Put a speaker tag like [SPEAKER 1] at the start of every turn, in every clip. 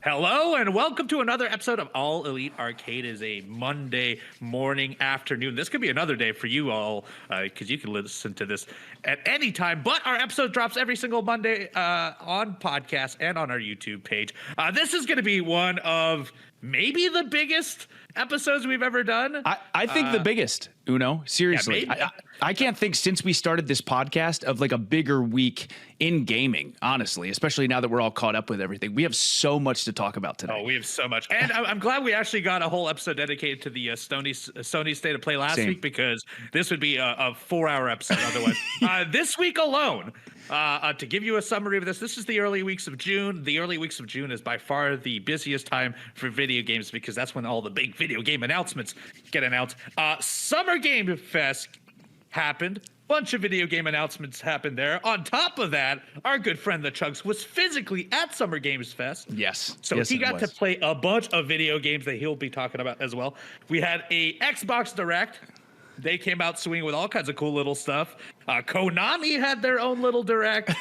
[SPEAKER 1] Hello and welcome to another episode of All Elite Arcade. It is a Monday morning, afternoon. This could be another day for you all because you can listen to this at any time. But our episode drops every single Monday on podcast and on our YouTube page. This is going to be one of maybe the biggest episodes we've ever done.
[SPEAKER 2] I think the biggest, Uno. Seriously.
[SPEAKER 1] Yeah,
[SPEAKER 2] I can't think since we started this podcast of like a bigger week in gaming, honestly, especially now that we're all caught up with everything. We have so much to talk about today.
[SPEAKER 1] Oh, we have so much. And I'm glad we actually got a whole episode dedicated to the Sony State of Play last week, because this would be a 4-hour episode otherwise. This week alone, to give you a summary of this is the early weeks of June. The early weeks of June is by far the busiest time for video games because that's when all the big video game announcements get announced. Summer Game Fest happened. Bunch of video game announcements happened there. On top of that, our good friend the Chugs was physically at Summer Games Fest.
[SPEAKER 2] Yes.
[SPEAKER 1] So he got to play a bunch of video games that he'll be talking about as well. We had a Xbox Direct. They came out swinging with all kinds of cool little stuff. Konami had their own little Direct.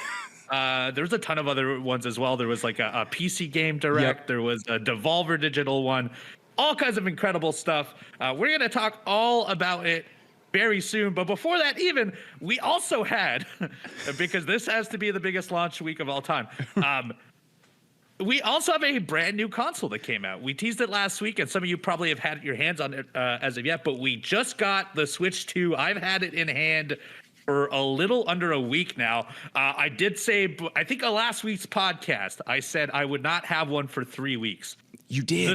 [SPEAKER 1] There's a ton of other ones as well. There was like a PC game Direct. Yep. There was a Devolver Digital one. All kinds of incredible stuff. We're going to talk all about it very soon. But before that, even, we also had, because this has to be the biggest launch week of all time, we also have a brand new console that came out. We teased it last week, and some of you probably have had your hands on it as of yet, but we just got the Switch 2. I've had it in hand for a little under a week now. I did say, I think on last week's podcast, I said I would not have one for 3 weeks.
[SPEAKER 2] You did.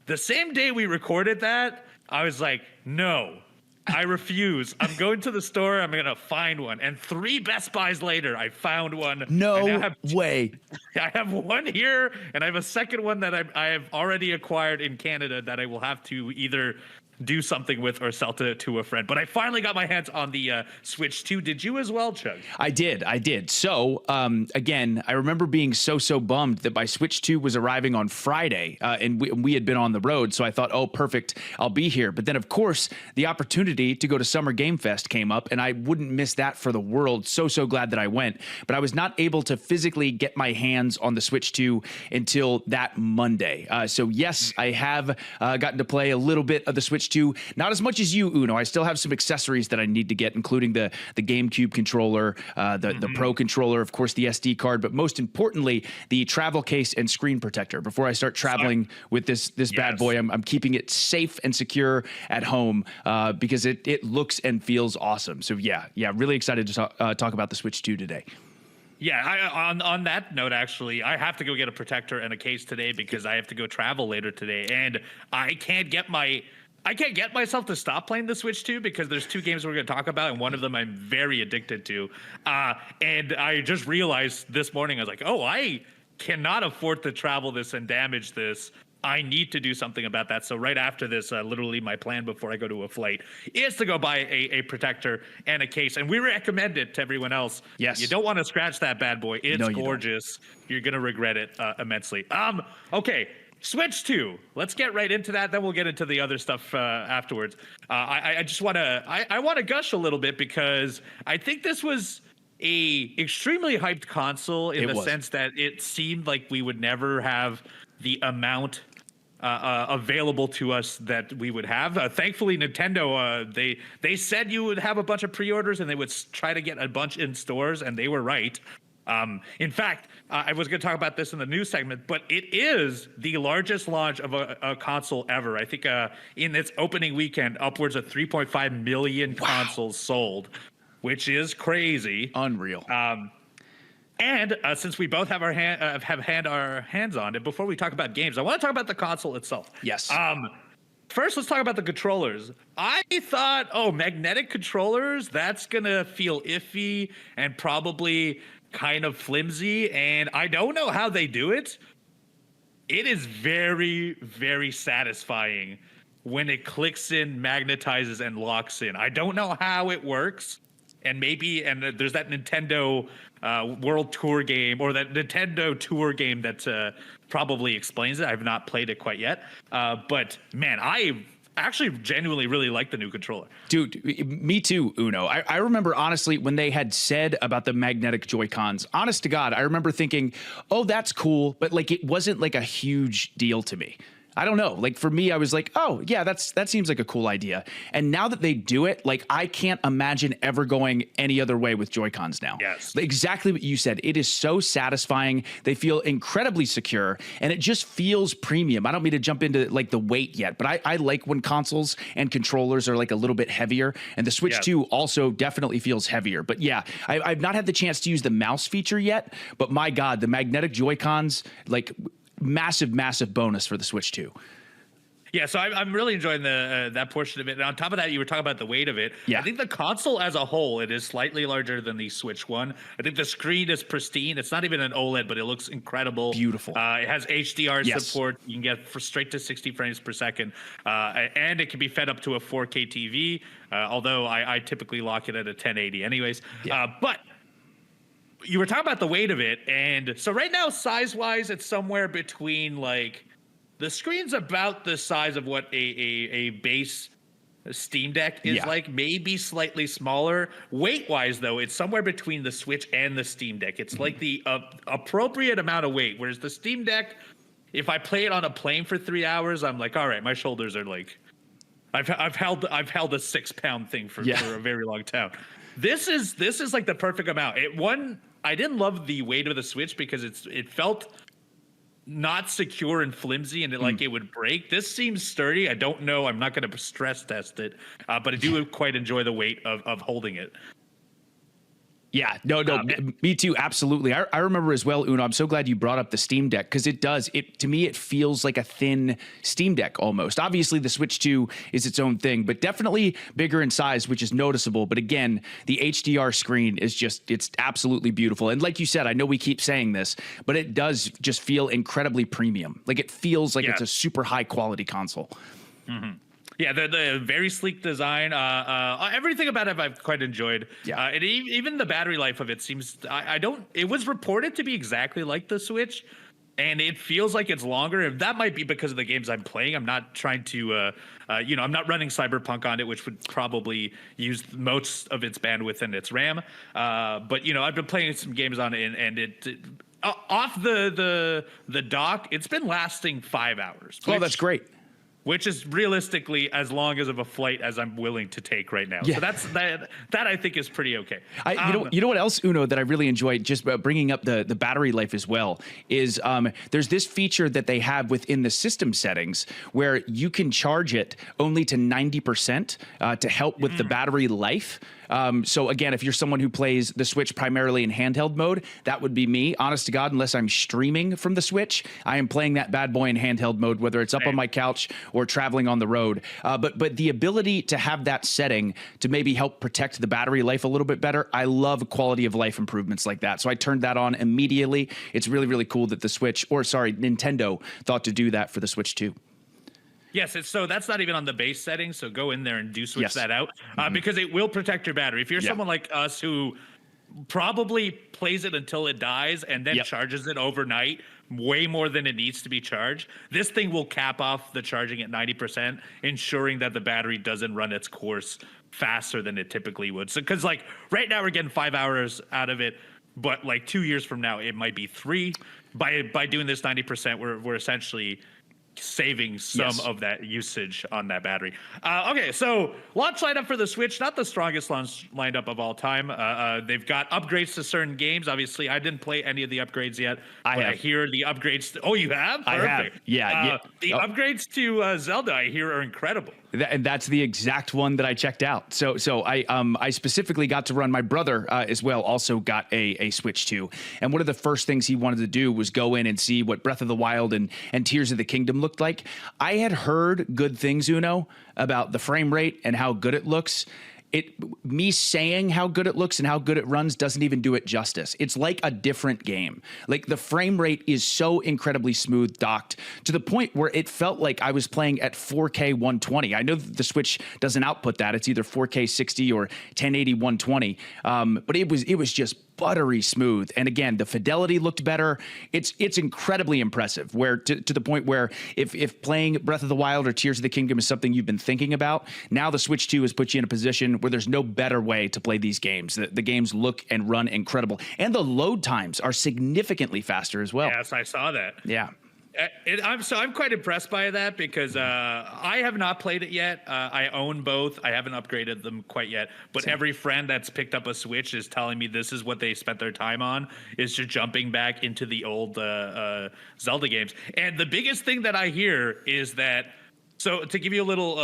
[SPEAKER 1] The same day we recorded that, I was like, no, I refuse. I'm going to the store. I'm going to find one. And 3 Best Buys later, I found one.
[SPEAKER 2] No way.
[SPEAKER 1] I have one here, and I have a second one that I have already acquired in Canada that I will have to either do something with or sell to a friend. But I finally got my hands on the Switch 2. Did you as well, Chug?
[SPEAKER 2] I did. So, again, I remember being so bummed that my Switch 2 was arriving on Friday, and we had been on the road. So I thought, oh, perfect, I'll be here. But then, of course, the opportunity to go to Summer Game Fest came up, and I wouldn't miss that for the world. So glad that I went. But I was not able to physically get my hands on the Switch 2 until that Monday. So, yes, I have gotten to play a little bit of the Switch 2. Not as much as you, Uno. I still have some accessories that I need to get, including the GameCube controller, the Pro controller, of course, the SD card, but most importantly, the travel case and screen protector. Before I start traveling with this bad boy, I'm keeping it safe and secure at home because it looks and feels awesome. So yeah, really excited to talk about the Switch 2 today.
[SPEAKER 1] Yeah, on that note, actually, I have to go get a protector and a case today because I have to go travel later today, and I can't get myself to stop playing the Switch 2 because there's 2 games we're going to talk about, and one of them I'm very addicted to. And I just realized this morning, I was like, oh, I cannot afford to travel this and damage this. I need to do something about that. So right after this, literally my plan before I go to a flight is to go buy a protector and a case. And we recommend it to everyone else.
[SPEAKER 2] Yes.
[SPEAKER 1] You don't want to scratch that bad boy. It's gorgeous. You're going to regret it immensely. Okay. Switch 2. Let's get right into that. Then we'll get into the other stuff afterwards. I just want to gush a little bit because I think this was a extremely hyped console in the sense that it seemed like we would never have the amount available to us that we would have. Thankfully, Nintendo, they said you would have a bunch of pre-orders and they would try to get a bunch in stores, and they were right. In fact, I was going to talk about this in the news segment, but it is the largest launch of a console ever. I think in its opening weekend, upwards of 3.5 million consoles sold, which is crazy.
[SPEAKER 2] Unreal.
[SPEAKER 1] And since we both have our hands on it, before we talk about games, I want to talk about the console itself.
[SPEAKER 2] Yes.
[SPEAKER 1] First, let's talk about the controllers. I thought, magnetic controllers, that's going to feel iffy and probably kind of flimsy, and I don't know how they do it. It is very, very satisfying when it clicks in, magnetizes, and locks in. I don't know how it works, and there's that Nintendo World Tour game, or that Nintendo Tour game that probably explains it. I've not played it quite yet, but man, actually genuinely really like the new controller.
[SPEAKER 2] Dude, me too, Uno. I remember, honestly, when they had said about the magnetic Joy-Cons, honest to God, I remember thinking, oh, that's cool, but like it wasn't like a huge deal to me. I don't know. Like for me, I was like, oh yeah, that seems like a cool idea. And now that they do it, like I can't imagine ever going any other way with Joy-Cons now.
[SPEAKER 1] Yes.
[SPEAKER 2] Exactly what you said. It is so satisfying. They feel incredibly secure and it just feels premium. I don't mean to jump into like the weight yet, but I like when consoles and controllers are like a little bit heavier, and the Switch 2 also definitely feels heavier. But yeah, I've not had the chance to use the mouse feature yet, but my God, the magnetic Joy-Cons, like massive bonus for the Switch 2.
[SPEAKER 1] Yeah, so I'm really enjoying the that portion of it. And on top of that, you were talking about the weight of it.
[SPEAKER 2] Yeah.
[SPEAKER 1] I think the console as a whole, it is slightly larger than the Switch One. I think the screen is pristine. It's not even an OLED, but it looks incredible.
[SPEAKER 2] Beautiful.
[SPEAKER 1] It has HDR support. You can get straight to 60 frames per second. And it can be fed up to a 4K TV, although I typically lock it at a 1080 anyways.
[SPEAKER 2] Yeah.
[SPEAKER 1] But you were talking about the weight of it. And so right now, size-wise, it's somewhere between like... The screen's about the size of what a base Steam Deck is like, maybe slightly smaller. Weight-wise, though, it's somewhere between the Switch and the Steam Deck. It's like the appropriate amount of weight, whereas the Steam Deck, if I play it on a plane for 3 hours, I'm like, all right, my shoulders are like, I've held a 6-pound thing for a very long time. This is like the perfect amount. I didn't love the weight of the Switch because it felt not secure and flimsy, and it would break. This seems sturdy. I don't know. I'm not going to stress test it, but I do quite enjoy the weight of holding it.
[SPEAKER 2] Yeah, no, me too. Absolutely. I remember as well, Uno, I'm so glad you brought up the Steam Deck because to me, it feels like a thin Steam Deck almost. Obviously, the Switch 2 is its own thing, but definitely bigger in size, which is noticeable. But again, the HDR screen is it's absolutely beautiful. And like you said, I know we keep saying this, but it does just feel incredibly premium. Like it feels like it's a super high quality console.
[SPEAKER 1] Mm-hmm. Yeah, the very sleek design, everything about it I've quite enjoyed. Yeah, and even the battery life of it seems, it was reported to be exactly like the Switch, and it feels like it's longer. And that might be because of the games I'm playing. I'm not trying to, I'm not running Cyberpunk on it, which would probably use most of its bandwidth and its RAM. But I've been playing some games on it, and it off the dock, it's been lasting 5 hours.
[SPEAKER 2] Oh, that's great.
[SPEAKER 1] Which is realistically as long as of a flight as I'm willing to take right now. Yeah. So that I think is pretty okay.
[SPEAKER 2] You know what else, Uno, that I really enjoyed, just bringing up the battery life as well, is there's this feature that they have within the system settings where you can charge it only to 90% to help with the battery life. So again, if you're someone who plays the Switch primarily in handheld mode, that would be me. Honest to God, unless I'm streaming from the Switch, I am playing that bad boy in handheld mode, whether it's up on my couch or traveling on the road. But the ability to have that setting to maybe help protect the battery life a little bit better, I love quality of life improvements like that. So I turned that on immediately. It's really, really cool that Nintendo thought to do that for the Switch 2.
[SPEAKER 1] Yes, so that's not even on the base settings, so go in there and switch that out because it will protect your battery. If you're someone like us who probably plays it until it dies and then charges it overnight way more than it needs to be charged, this thing will cap off the charging at 90%, ensuring that the battery doesn't run its course faster than it typically would. So because like right now we're getting 5 hours out of it, but like 2 years from now it might be 3. By doing this 90%, we're essentially saving some of that usage on that battery. Okay, so launch lineup for the Switch, not the strongest launch lineup of all time. They've got upgrades to certain games. Obviously, I didn't play any of the upgrades yet. I hear the upgrades. Oh, you have? Perfect.
[SPEAKER 2] I have. Yeah.
[SPEAKER 1] The upgrades to Zelda, I hear, are incredible.
[SPEAKER 2] And that's the exact one that I checked out. So I specifically got to run. My brother as well also got a Switch 2. And one of the first things he wanted to do was go in and see what Breath of the Wild and Tears of the Kingdom looked like. I had heard good things, Uno, about the frame rate and how good it looks. Me saying how good it looks and how good it runs doesn't even do it justice. It's like a different game. Like the frame rate is so incredibly smooth docked to the point where it felt like I was playing at 4K 120. I know that the Switch doesn't output that. It's either 4K 60 or 1080 120. But it was just buttery smooth. And again, the fidelity looked better. It's incredibly impressive, where to the point where if playing Breath of the Wild or Tears of the Kingdom is something you've been thinking about, now the Switch 2 has put you in a position where there's no better way to play these games. The games look and run incredible. And the load times are significantly faster as well.
[SPEAKER 1] Yes, I saw that.
[SPEAKER 2] Yeah.
[SPEAKER 1] I'm quite impressed by that because I have not played it yet. I own both. I haven't upgraded them quite yet. But every friend that's picked up a Switch is telling me this is what they spent their time on, is just jumping back into the old Zelda games. And the biggest thing that I hear is that, so to give you a little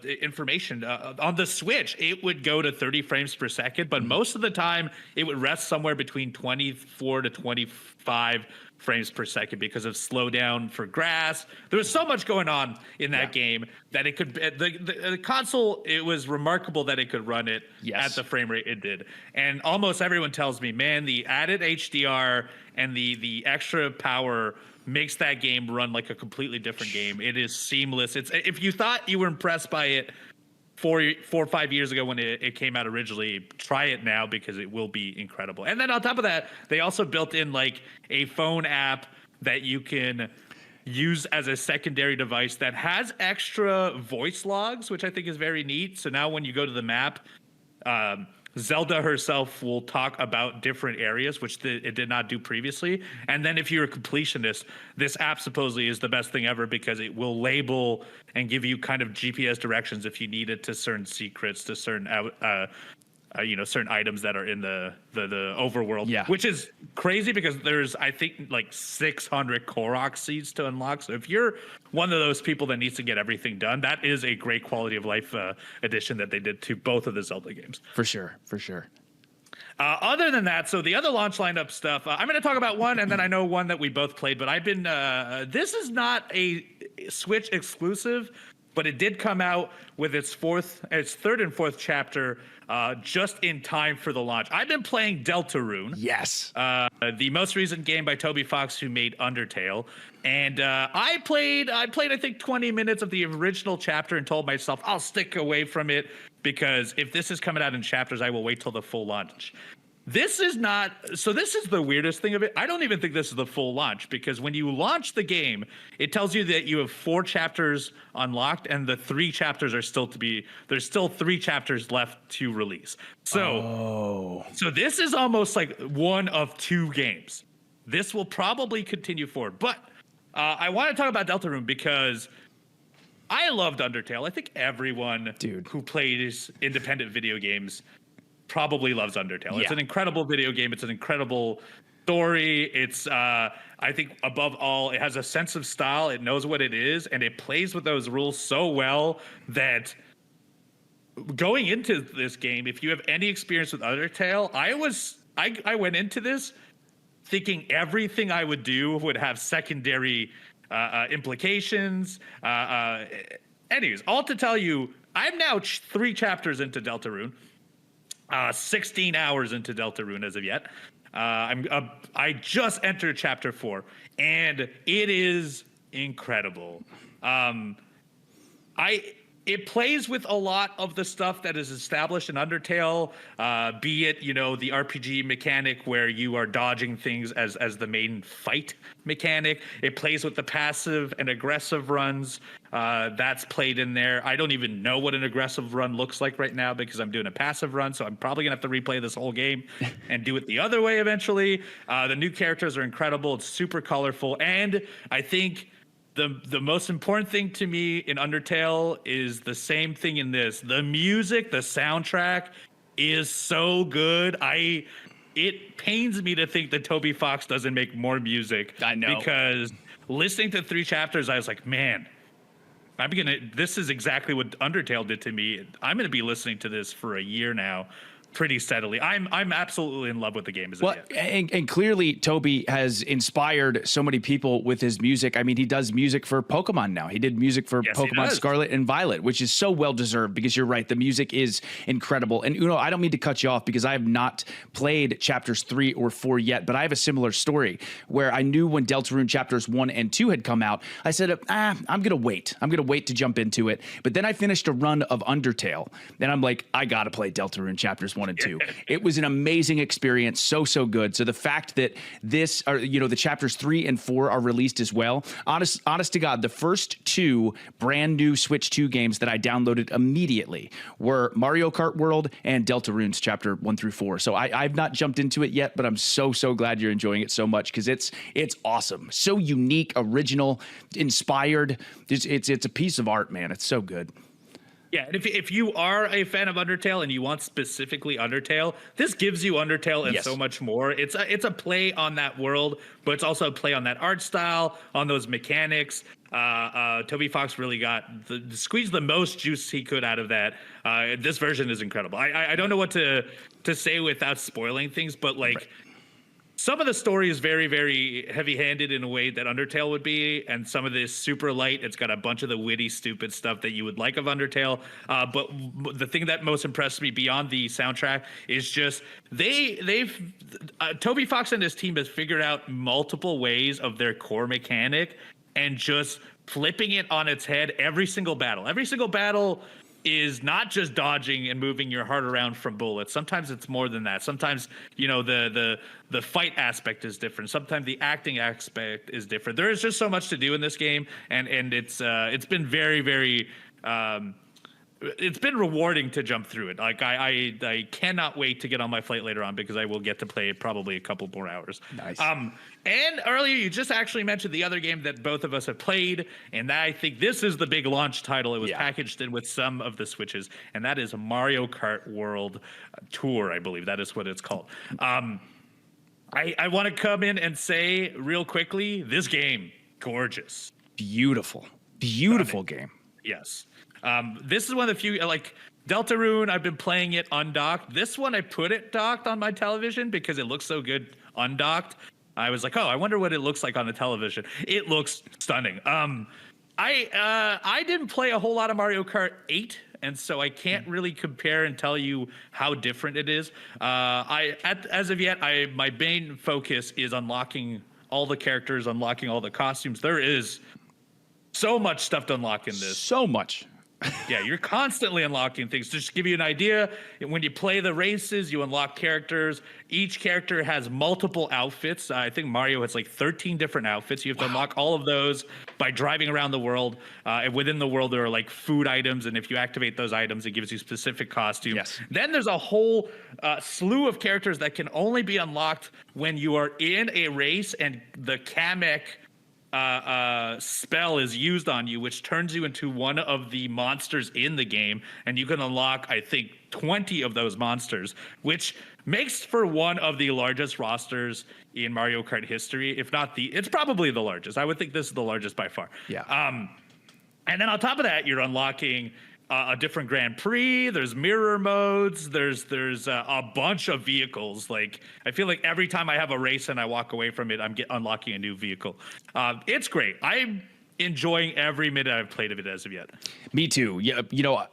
[SPEAKER 1] information, on the Switch, it would go to 30 frames per second, but most of the time it would rest somewhere between 24 to 25 frames per second because of slowdown for grass. There was so much going on in that game that it could, the console, it was remarkable that it could run it at the frame rate it did. And almost everyone tells me, man, the added HDR and the extra power makes that game run like a completely different game. It is seamless. It's, if you thought you were impressed by it 4 or 5 years ago when it came out originally, try it now because it will be incredible. And then on top of that, they also built in like a phone app that you can use as a secondary device that has extra voice logs, which I think is very neat. So now when you go to the map, Zelda herself will talk about different areas, which it did not do previously. And then if you're a completionist, this app supposedly is the best thing ever because it will label and give you kind of GPS directions if you need it to certain secrets, to certain certain items that are in the overworld, which is crazy because there's, I think, like 600 Korok seeds to unlock. So if you're one of those people that needs to get everything done, that is a great quality of life addition that they did to both of the Zelda games.
[SPEAKER 2] For sure.
[SPEAKER 1] Other than that, so the other launch lineup stuff, I'm going to talk about one, and then I know one that we both played, but I've been, this is not a Switch exclusive, but it did come out with its third and fourth chapter just in time for the launch. I've been playing Deltarune.
[SPEAKER 2] Yes.
[SPEAKER 1] The most recent game by Toby Fox, who made Undertale. And I played, I think, 20 minutes of the original chapter and told myself I'll stick away from it because if this is coming out in chapters, I will wait till the full launch. This is not, so this is the weirdest thing of it. I don't even think this is the full launch because when you launch the game, it tells you that you have 4 chapters unlocked and the 3 chapters are still to be, there's still 3 chapters left to release. So this is almost like one of 2 games. This will probably continue forward, but I want to talk about Deltarune because I loved Undertale. I think everyone who plays independent video games probably loves Undertale. Yeah. It's an incredible video game. It's an incredible story. It's, I think above all, it has a sense of style. It knows what it is, and it plays with those rules so well that going into this game, if you have any experience with Undertale, I went into this thinking everything I would do would have secondary implications. Anyways, all to tell you, I'm now 3 chapters into Deltarune. 16 hours into Deltarune as of yet. I just entered chapter 4, and it is incredible. It plays with a lot of the stuff that is established in Undertale, be it, the RPG mechanic where you are dodging things as the main fight mechanic. It plays with the passive and aggressive runs. That's played in there. I don't even know what an aggressive run looks like right now because I'm doing a passive run, so I'm probably gonna have to replay this whole game and do it the other way eventually. The new characters are incredible. It's super colorful, and I think the most important thing to me in Undertale is the same thing in this. The music, the soundtrack is so good. It pains me to think that Toby Fox doesn't make more music.
[SPEAKER 2] I know.
[SPEAKER 1] Because listening to 3 chapters, I was like, man, this is exactly what Undertale did to me. I'm going to be listening to this for a year now. Pretty steadily. I'm absolutely in love with the game.
[SPEAKER 2] And clearly Toby has inspired so many people with his music. I mean, he does music for Pokemon now. He did music for Pokemon Scarlet and Violet, which is so well deserved because you're right. The music is incredible. And I don't mean to cut you off because I have not played chapters 3 or 4 yet, but I have a similar story where I knew when Deltarune chapters 1 and 2 had come out, I said, I'm going to wait. I'm going to wait to jump into it. But then I finished a run of Undertale and I'm like, I got to play Deltarune chapters 1 and 2. It was an amazing experience, so good. So the fact that this, or the chapters 3 and 4 are released as well. Honest to God, the first 2 brand new Switch 2 games that I downloaded immediately were Mario Kart World and Deltarune's chapter 1 through 4. So I've not jumped into it yet, but I'm so glad you're enjoying it so much, because it's awesome, so unique, original, inspired. It's a piece of art, man. It's so good.
[SPEAKER 1] Yeah, and if you are a fan of Undertale and you want specifically Undertale, this gives you Undertale and so much more. It's a play on that world, but it's also a play on that art style, on those mechanics. Toby Fox really squeezed the most juice he could out of that. This version is incredible. I don't know what to say without spoiling things, but some of the story is very, very heavy-handed in a way that Undertale would be, and some of this super light. It's got a bunch of the witty, stupid stuff that you would like of Undertale. But the thing that most impressed me beyond the soundtrack is just Toby Fox and his team has figured out multiple ways of their core mechanic and just flipping it on its head every single battle. Every single battle is not just dodging and moving your heart around from bullets. Sometimes it's more than that. Sometimes, the fight aspect is different. Sometimes the acting aspect is different. There is just so much to do in this game, and it's been very, very it's been rewarding to jump through it. Like I cannot wait to get on my flight later on, because I will get to play probably a couple more hours.
[SPEAKER 2] Nice.
[SPEAKER 1] And earlier you just actually mentioned the other game that both of us have played, and I think this is the big launch title. It was packaged in with some of the Switches, and that is Mario Kart World Tour, I believe that is what it's called. I want to come in and say real quickly, this game, gorgeous.
[SPEAKER 2] Beautiful game.
[SPEAKER 1] Yes. This is one of the few, Deltarune, I've been playing it undocked. This one, I put it docked on my television because it looks so good undocked. I was like, I wonder what it looks like on the television. It looks stunning. I didn't play a whole lot of Mario Kart 8, and so I can't really compare and tell you how different it is. As of yet, my main focus is unlocking all the characters, unlocking all the costumes. There is so much stuff to unlock in this.
[SPEAKER 2] So much.
[SPEAKER 1] Yeah, you're constantly unlocking things. Just to give you an idea, when you play the races, you unlock characters. Each character has multiple outfits. I think Mario has 13 different outfits. You have to unlock all of those by driving around the world. And within the world, there are food items, and if you activate those items, it gives you specific costumes.
[SPEAKER 2] Yes.
[SPEAKER 1] Then there's a whole slew of characters that can only be unlocked when you are in a race and the Kamek spell is used on you, which turns you into one of the monsters in the game, and you can unlock, I think, 20 of those monsters, which makes for one of the largest rosters in Mario Kart history, if not it's probably the largest. I would think this is the largest by far.
[SPEAKER 2] Yeah.
[SPEAKER 1] And then on top of that, you're unlocking a different Grand Prix. There's mirror modes. There's a bunch of vehicles. I feel like every time I have a race and I walk away from it, I'm unlocking a new vehicle. It's great. I'm enjoying every minute I've played of it as of yet.
[SPEAKER 2] Me too. Yeah,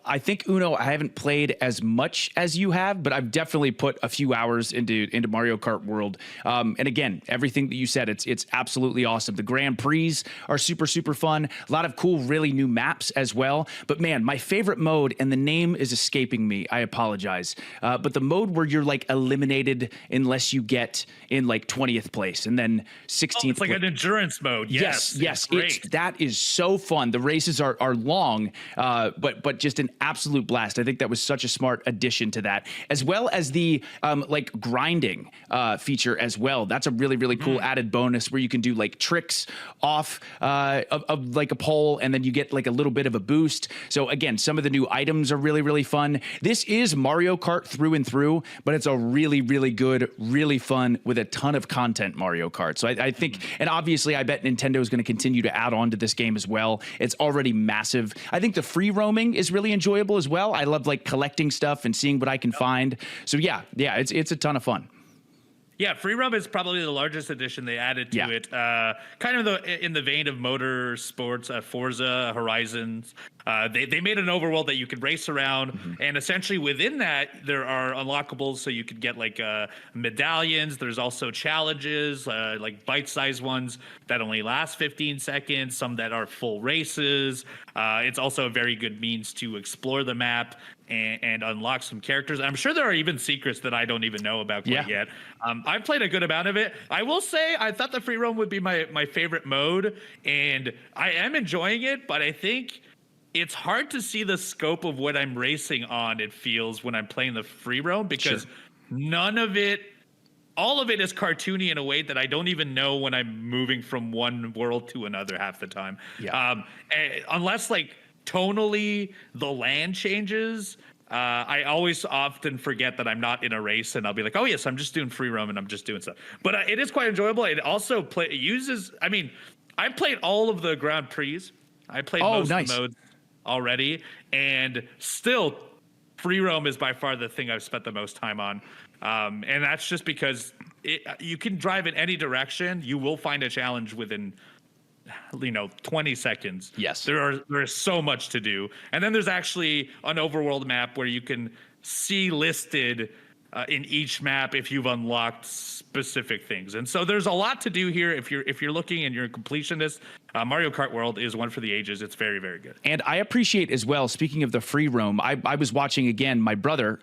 [SPEAKER 2] I think Uno, I haven't played as much as you have, but I've definitely put a few hours into Mario Kart World. And again, everything that you said, it's absolutely awesome. The Grand Prix are super fun. A lot of cool, really new maps as well. But man, my favorite mode, and the name is escaping me, I apologize. But the mode where you're unless you get in 20th place and then 16th.
[SPEAKER 1] It's like an endurance mode. Yes.
[SPEAKER 2] That is so fun. The races are long, but just an absolute blast. I think that was such a smart addition to that, as well as the grinding feature as well. That's a really cool added bonus where you can do tricks off of a pole, and then you get a little bit of a boost. So again, some of the new items are really fun. This is Mario Kart through and through, but it's a really good, really fun with a ton of content Mario Kart. So I think, and obviously I bet Nintendo is going to continue to add on to this game as well. It's already massive. I think the free roaming is really enjoyable as well. I love collecting stuff and seeing what I can find. So yeah, it's a ton of fun.
[SPEAKER 1] Yeah, free roam is probably the largest addition they added to it. Kind of in the vein of motorsports, Forza Horizons. They made an overworld that you could race around, and essentially within that there are unlockables, so you could get medallions. There's also challenges, bite-sized ones that only last 15 seconds, some that are full races. It's also a very good means to explore the map, and unlock some characters. I'm sure there are even secrets that I don't even know about quite yet. I've played a good amount of it. I will say I thought the free roam would be my favorite mode, and I am enjoying it, but I think it's hard to see the scope of what I'm racing on, it feels, when I'm playing the free roam, because none of it, all of it is cartoony in a way that I don't even know when I'm moving from one world to another half the time. Unless like tonally the land changes, I always often forget that I'm not in a race, and I'll be like, oh yes, I'm just doing free roam and I'm just doing stuff. But it is quite enjoyable. It also uses, I mean, I played all of the Grand Prix. I played most of the modes already, and still free roam is by far the thing I've spent the most time on. And that's just because you can drive in any direction. You will find a challenge within 20 seconds.
[SPEAKER 2] Yes.
[SPEAKER 1] There is so much to do. And then there's actually an overworld map where you can see listed in each map if you've unlocked specific things. And so there's a lot to do here if you're looking and you're a completionist. Mario Kart World is one for the ages. It's very, very good.
[SPEAKER 2] And I appreciate as well, speaking of the free roam, I was watching again my brother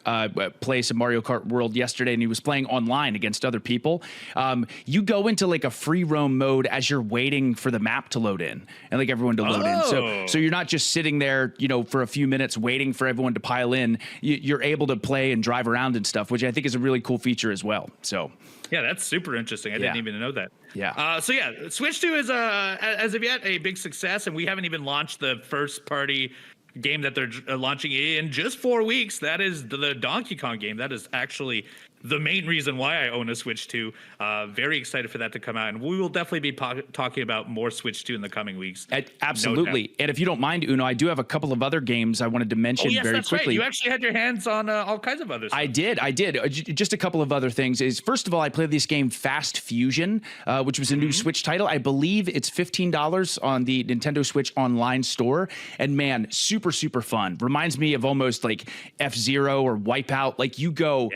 [SPEAKER 2] play some Mario Kart World yesterday, and he was playing online against other people. You go into like a free roam mode as you're waiting for the map to load in and like everyone to load in. So you're not just sitting there, for a few minutes waiting for everyone to pile in. You're able to play and drive around and stuff, which I think is a really cool feature as well. So
[SPEAKER 1] yeah, that's super interesting. I didn't even know that.
[SPEAKER 2] Yeah.
[SPEAKER 1] So yeah, Switch 2 is as of yet a big success, and we haven't even launched the first party game that they're launching in just 4 weeks. That is the Donkey Kong game. That is actually the main reason why I own a Switch 2. Very excited for that to come out, and we will definitely be talking about more Switch 2 in the coming weeks.
[SPEAKER 2] Absolutely. No, and if you don't mind, Uno, I do have a couple of other games I wanted to mention very quickly.
[SPEAKER 1] Right. You actually had your hands on all kinds of other stuff.
[SPEAKER 2] I did. Just a couple of other things. First of all, I played this game Fast Fusion, which was a new Switch title. I believe it's $15 on the Nintendo Switch Online store. And man, super, super fun. Reminds me of almost like F-Zero or Wipeout. Like you go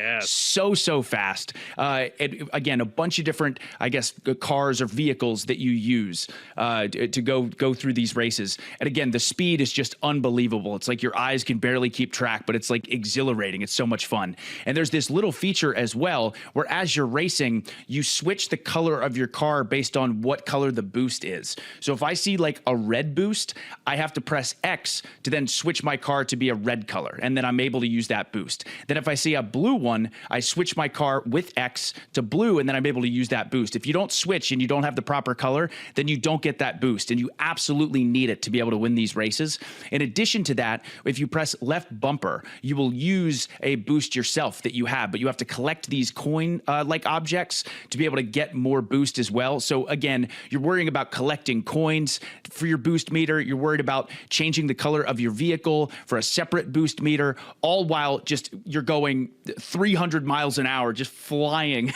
[SPEAKER 2] so fast. And again, a bunch of different, I guess, cars or vehicles that you use to go through these races. And again, the speed is just unbelievable. It's like your eyes can barely keep track, but it's like exhilarating. It's so much fun. And there's this little feature as well, where as you're racing, you switch the color of your car based on what color the boost is. So if I see like a red boost, I have to press X to then switch my car to be a red color. And then I'm able to use that boost. Then if I see a blue one, I switch my car with X to blue, and then I'm able to use that boost. If you don't switch and you don't have the proper color, then you don't get that boost, and you absolutely need it to be able to win these races. In addition to that, if you press left bumper, you will use a boost yourself that you have, but you have to collect these coin like objects to be able to get more boost as well. So again, you're worrying about collecting coins for your boost meter. You're worried about changing the color of your vehicle for a separate boost meter, all while just you're going 300 miles an hour, just flying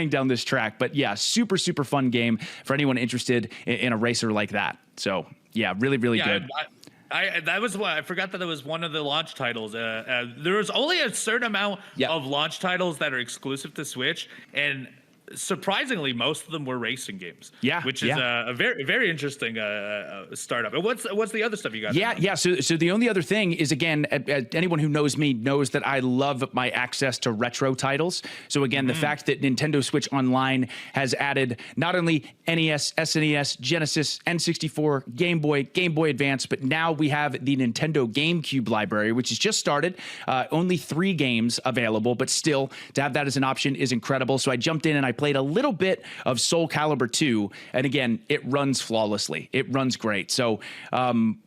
[SPEAKER 2] down this track. But yeah, super, super fun game for anyone interested in a racer like that. So yeah, really, really good.
[SPEAKER 1] That was what I forgot that it was one of the launch titles. There was only a certain amount of launch titles that are exclusive to Switch, and surprisingly, most of them were racing games. Which is a very, very interesting startup. And what's the other stuff you got?
[SPEAKER 2] So the only other thing is, again, anyone who knows me knows that I love my access to retro titles. So again, the fact that Nintendo Switch Online has added not only NES, SNES, Genesis, N64, Game Boy Advance, but now we have the Nintendo GameCube library, which has just started. Only 3 games available, but still to have that as an option is incredible. So I jumped in and I played a little bit of Soul Calibur 2, and again, it runs flawlessly. It runs great. So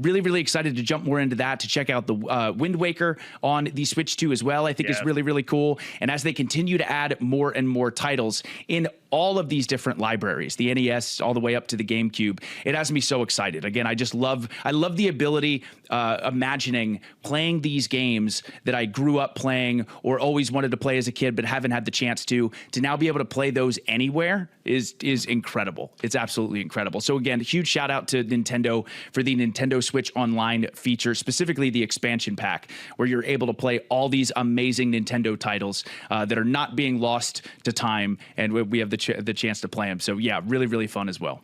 [SPEAKER 2] really, really excited to jump more into that, to check out the Wind Waker on the Switch 2 as well. I think it's really, really cool. And as they continue to add more and more titles in all of these different libraries, the NES all the way up to the GameCube, it has me so excited. Again, I love the ability, imagining playing these games that I grew up playing or always wanted to play as a kid but haven't had the chance to now be able to play those anywhere is incredible. It's absolutely incredible. So again, huge shout out to Nintendo for the Nintendo Switch Online feature, specifically the expansion pack, where you're able to play all these amazing Nintendo titles that are not being lost to time, and we have the chance to play them. So yeah, really, really fun as well.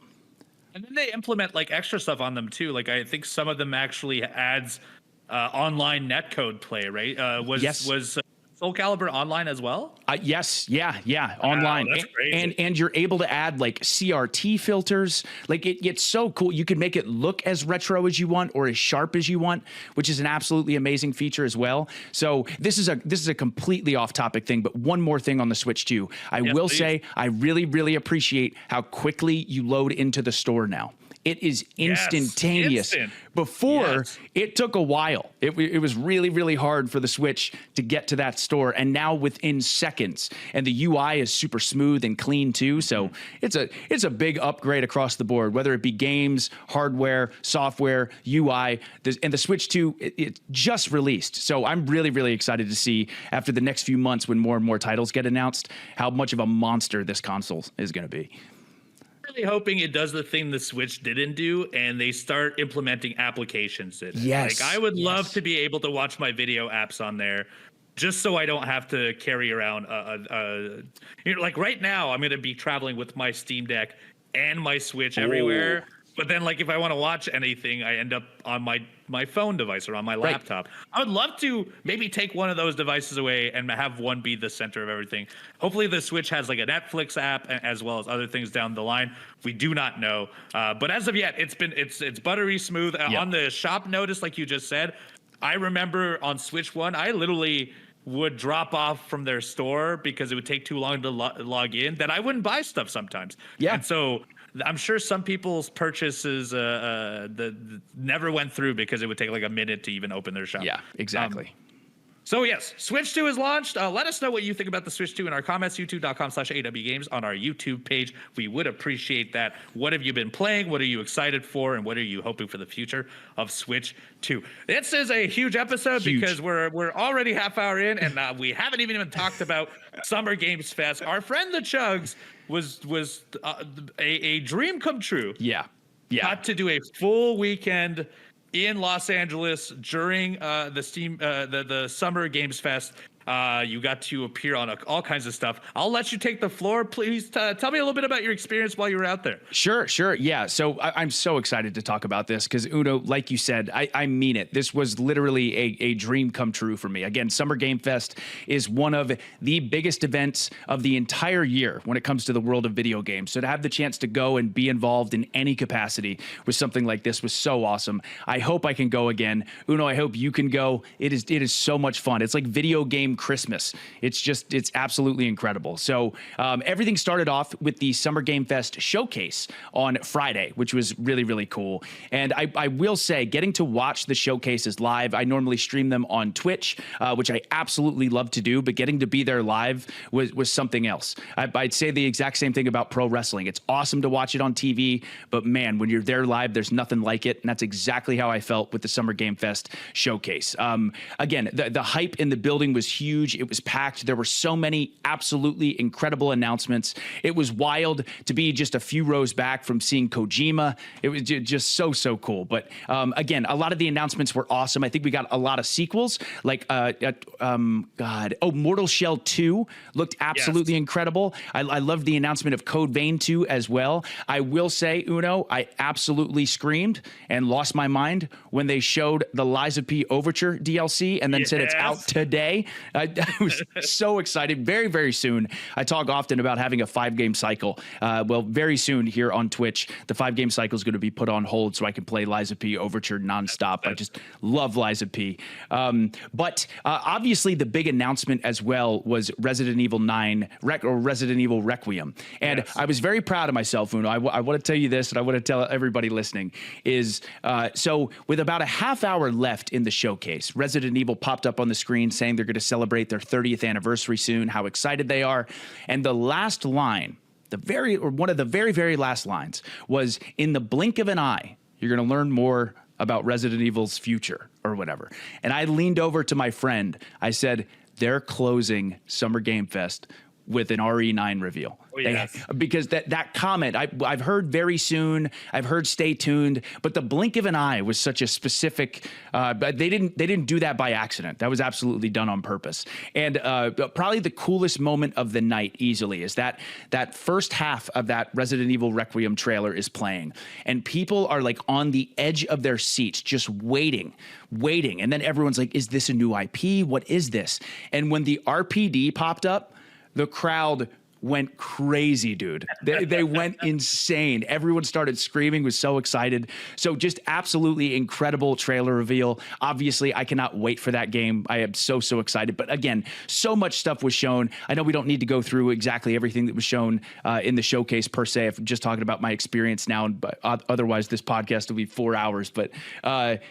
[SPEAKER 1] And then they implement like extra stuff on them too. Like I think some of them actually adds online netcode play, right? Was Soul Calibur online as well?
[SPEAKER 2] Yes, yeah, online.
[SPEAKER 1] That's crazy.
[SPEAKER 2] And you're able to add like CRT filters. Like it's so cool. You can make it look as retro as you want or as sharp as you want, which is an absolutely amazing feature as well. So this is a completely off topic thing, but one more thing on the Switch 2. I will say I really appreciate how quickly you load into the store now. It is instantaneous.
[SPEAKER 1] Instant.
[SPEAKER 2] Before, it took a while. It was really hard for the Switch to get to that store, and now within seconds. And the UI is super smooth and clean too. So it's a big upgrade across the board, whether it be games, hardware, software, UI. And the Switch 2, it just released. So I'm really excited to see after the next few months when more and more titles get announced, how much of a monster this console is going to be.
[SPEAKER 1] Really hoping it does the thing the Switch didn't do, and they start implementing applications in it.
[SPEAKER 2] Yes.
[SPEAKER 1] Like I would love to be able to watch my video apps on there, just so I don't have to carry around like right now I'm going to be traveling with my Steam Deck and my Switch everywhere. But then, like, if I want to watch anything, I end up on my phone device or on my laptop. I would love to maybe take one of those devices away and have one be the center of everything. Hopefully, the Switch has like a Netflix app as well as other things down the line. We do not know, but as of yet, it's buttery smooth. On the shop notice, like you just said, I remember on Switch 1, I literally would drop off from their store because it would take too long to log in. That I wouldn't buy stuff sometimes. Yeah, and so I'm sure some people's purchases never went through because it would take like a minute to even open their shop.
[SPEAKER 2] Yeah, exactly.
[SPEAKER 1] So yes, Switch 2 is launched. Let us know what you think about the Switch 2 in our comments, youtube.com/AEW Games on our YouTube page. We would appreciate that. What have you been playing? What are you excited for? And what are you hoping for the future of Switch 2? This is a huge episode because we're already half hour in and we haven't even talked about Summer Games Fest. Our friend the Chugs was a dream come true.
[SPEAKER 2] Yeah.
[SPEAKER 1] Got to do a full weekend in Los Angeles during the Summer Games Fest. You got to appear on all kinds of stuff. I'll let you take the floor. Please tell me a little bit about your experience while you were out there.
[SPEAKER 2] Sure. Yeah. So I'm so excited to talk about this because, Uno, like you said, I mean it. This was literally a dream come true for me. Again, Summer Game Fest is one of the biggest events of the entire year when it comes to the world of video games. So to have the chance to go and be involved in any capacity with something like this was so awesome. I hope I can go again. Uno, I hope you can go. It is so much fun. It's like video game Christmas. It's absolutely incredible. So everything started off with the Summer Game Fest showcase on Friday, which was really cool. And I will say, getting to watch the showcases live, I normally stream them on Twitch, which I absolutely love to do, but getting to be there live was something else. I'd say the exact same thing about pro wrestling. It's awesome to watch it on TV, but man, when you're there live, there's nothing like it. And that's exactly how I felt with the Summer Game Fest showcase. Again, the hype in the building was huge. It was packed. There were so many absolutely incredible announcements. It was wild to be just a few rows back from seeing Kojima. It was just so cool. But again, a lot of the announcements were awesome. I think we got a lot of sequels like Mortal Shell 2 looked absolutely incredible. I loved the announcement of Code Vein 2 as well. I will say, Uno, I absolutely screamed and lost my mind when they showed the Lies of P Overture DLC and then said it's out today. I was so excited. Very soon. I talk often about having a 5-game cycle. Well, very soon here on Twitch, the 5-game cycle is going to be put on hold so I can play Lies of P Overture nonstop. I just love Lies of P. But obviously the big announcement as well was Resident Evil 9 or Resident Evil Requiem. And I was very proud of myself, Uno. I want to tell you this, and I want to tell everybody listening, is so with about a half hour left in the showcase, Resident Evil popped up on the screen saying they're going to celebrate their 30th anniversary soon, how excited they are. And the last line, one of the very last lines was, in the blink of an eye, you're going to learn more about Resident Evil's future or whatever. And I leaned over to my friend. I said, they're closing Summer Game Fest with an RE9 reveal.
[SPEAKER 1] Oh, yes.
[SPEAKER 2] Because that comment, I've heard very soon, I've heard stay tuned, but the blink of an eye was such a specific. But they didn't do that by accident. That was absolutely done on purpose. And probably the coolest moment of the night, easily, is that first half of that Resident Evil Requiem trailer is playing, and people are like on the edge of their seats, just waiting. And then everyone's like, "Is this a new IP? What is this?" And when the RPD popped up, the crowd went crazy, dude. They went insane. Everyone started screaming, was so excited. So just absolutely incredible trailer reveal. Obviously, I cannot wait for that game. I am so excited. But again, so much stuff was shown. I know we don't need to go through exactly everything that was shown in the showcase per se. I'm just talking about my experience now, but otherwise this podcast will be 4 hours. But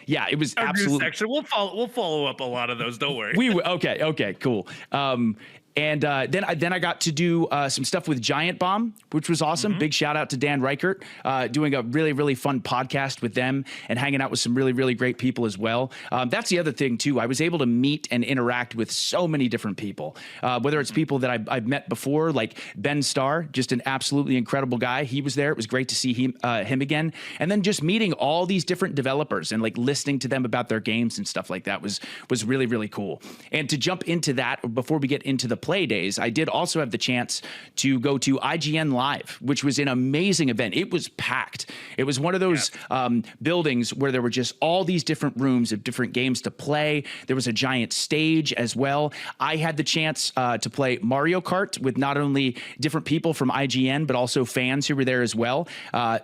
[SPEAKER 2] yeah, it was
[SPEAKER 1] Our
[SPEAKER 2] absolutely.
[SPEAKER 1] news section. We'll follow up a lot of those. Don't worry.
[SPEAKER 2] Okay, cool. And then I got to do some stuff with Giant Bomb, which was awesome. Mm-hmm. Big shout out to Dan Reichert, doing a really fun podcast with them and hanging out with some really great people as well. That's the other thing too. I was able to meet and interact with so many different people, whether it's people that I've met before, like Ben Starr, just an absolutely incredible guy. He was there. It was great to see him again. And then just meeting all these different developers and like listening to them about their games and stuff like that was really cool. And to jump into that before we get into the play days, I did also have the chance to go to IGN Live, which was an amazing event. It was packed. It was one of those buildings where there were just all these different rooms of different games to play. There was a giant stage as well. I had the chance to play Mario Kart with not only different people from IGN, but also fans who were there as well.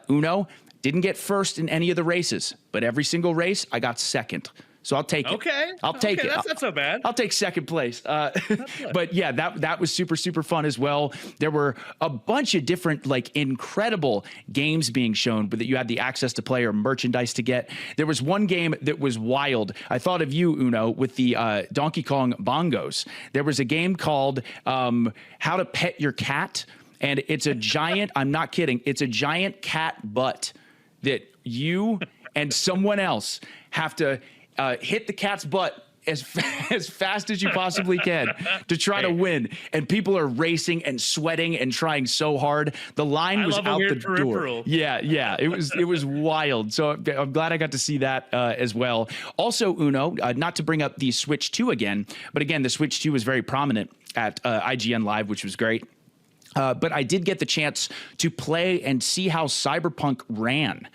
[SPEAKER 2] Uno didn't get first in any of the races, but every single race I got second. So I'll take it.
[SPEAKER 1] Okay.
[SPEAKER 2] I'll take it.
[SPEAKER 1] That's not so bad.
[SPEAKER 2] I'll take second place. But yeah, that was super fun as well. There were a bunch of different like incredible games being shown, but that you had the access to play or merchandise to get. There was one game that was wild. I thought of you, Uno, with the Donkey Kong bongos. There was a game called How to Pet Your Cat, and it's a giant, I'm not kidding, it's a giant cat butt that you and someone else have to hit the cat's butt as fast as you possibly can to try to win. And people are racing and sweating and trying so hard. The line was out the door. Yeah. It was wild. So I'm glad I got to see that as well. Also, Uno, not to bring up the Switch 2 again, but again, the Switch 2 was very prominent at IGN Live, which was great. But I did get the chance to play and see how Cyberpunk ran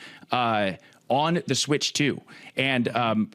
[SPEAKER 2] on the Switch 2. And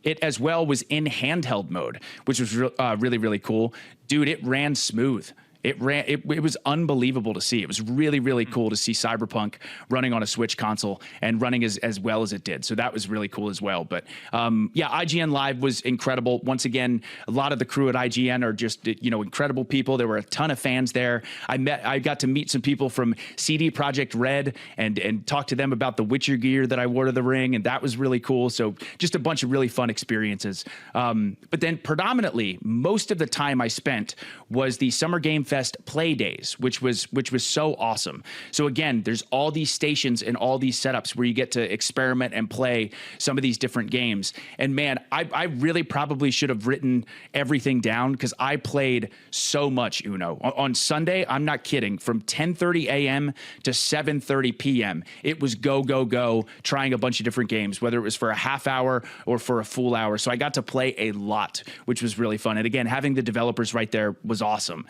[SPEAKER 2] it as well was in handheld mode, which was really cool. Dude, it ran smooth. It was unbelievable to see. It was really cool to see Cyberpunk running on a Switch console and running as well as it did. So that was really cool as well. But yeah, IGN Live was incredible. Once again, a lot of the crew at IGN are just, incredible people. There were a ton of fans there. I got to meet some people from CD Projekt Red and talk to them about the Witcher gear that I wore to the ring. And that was really cool. So just a bunch of really fun experiences. But then predominantly, most of the time I spent was the Summer Game Fest play days, which was so awesome. So again, there's all these stations and all these setups where you get to experiment and play some of these different games. And man, I really probably should have written everything down because I played so much Uno. On Sunday, I'm not kidding, from 10:30 a.m. to 7:30 p.m. It was go, trying a bunch of different games, whether it was for a half hour or for a full hour. So I got to play a lot, which was really fun. And again, having the developers right there was awesome.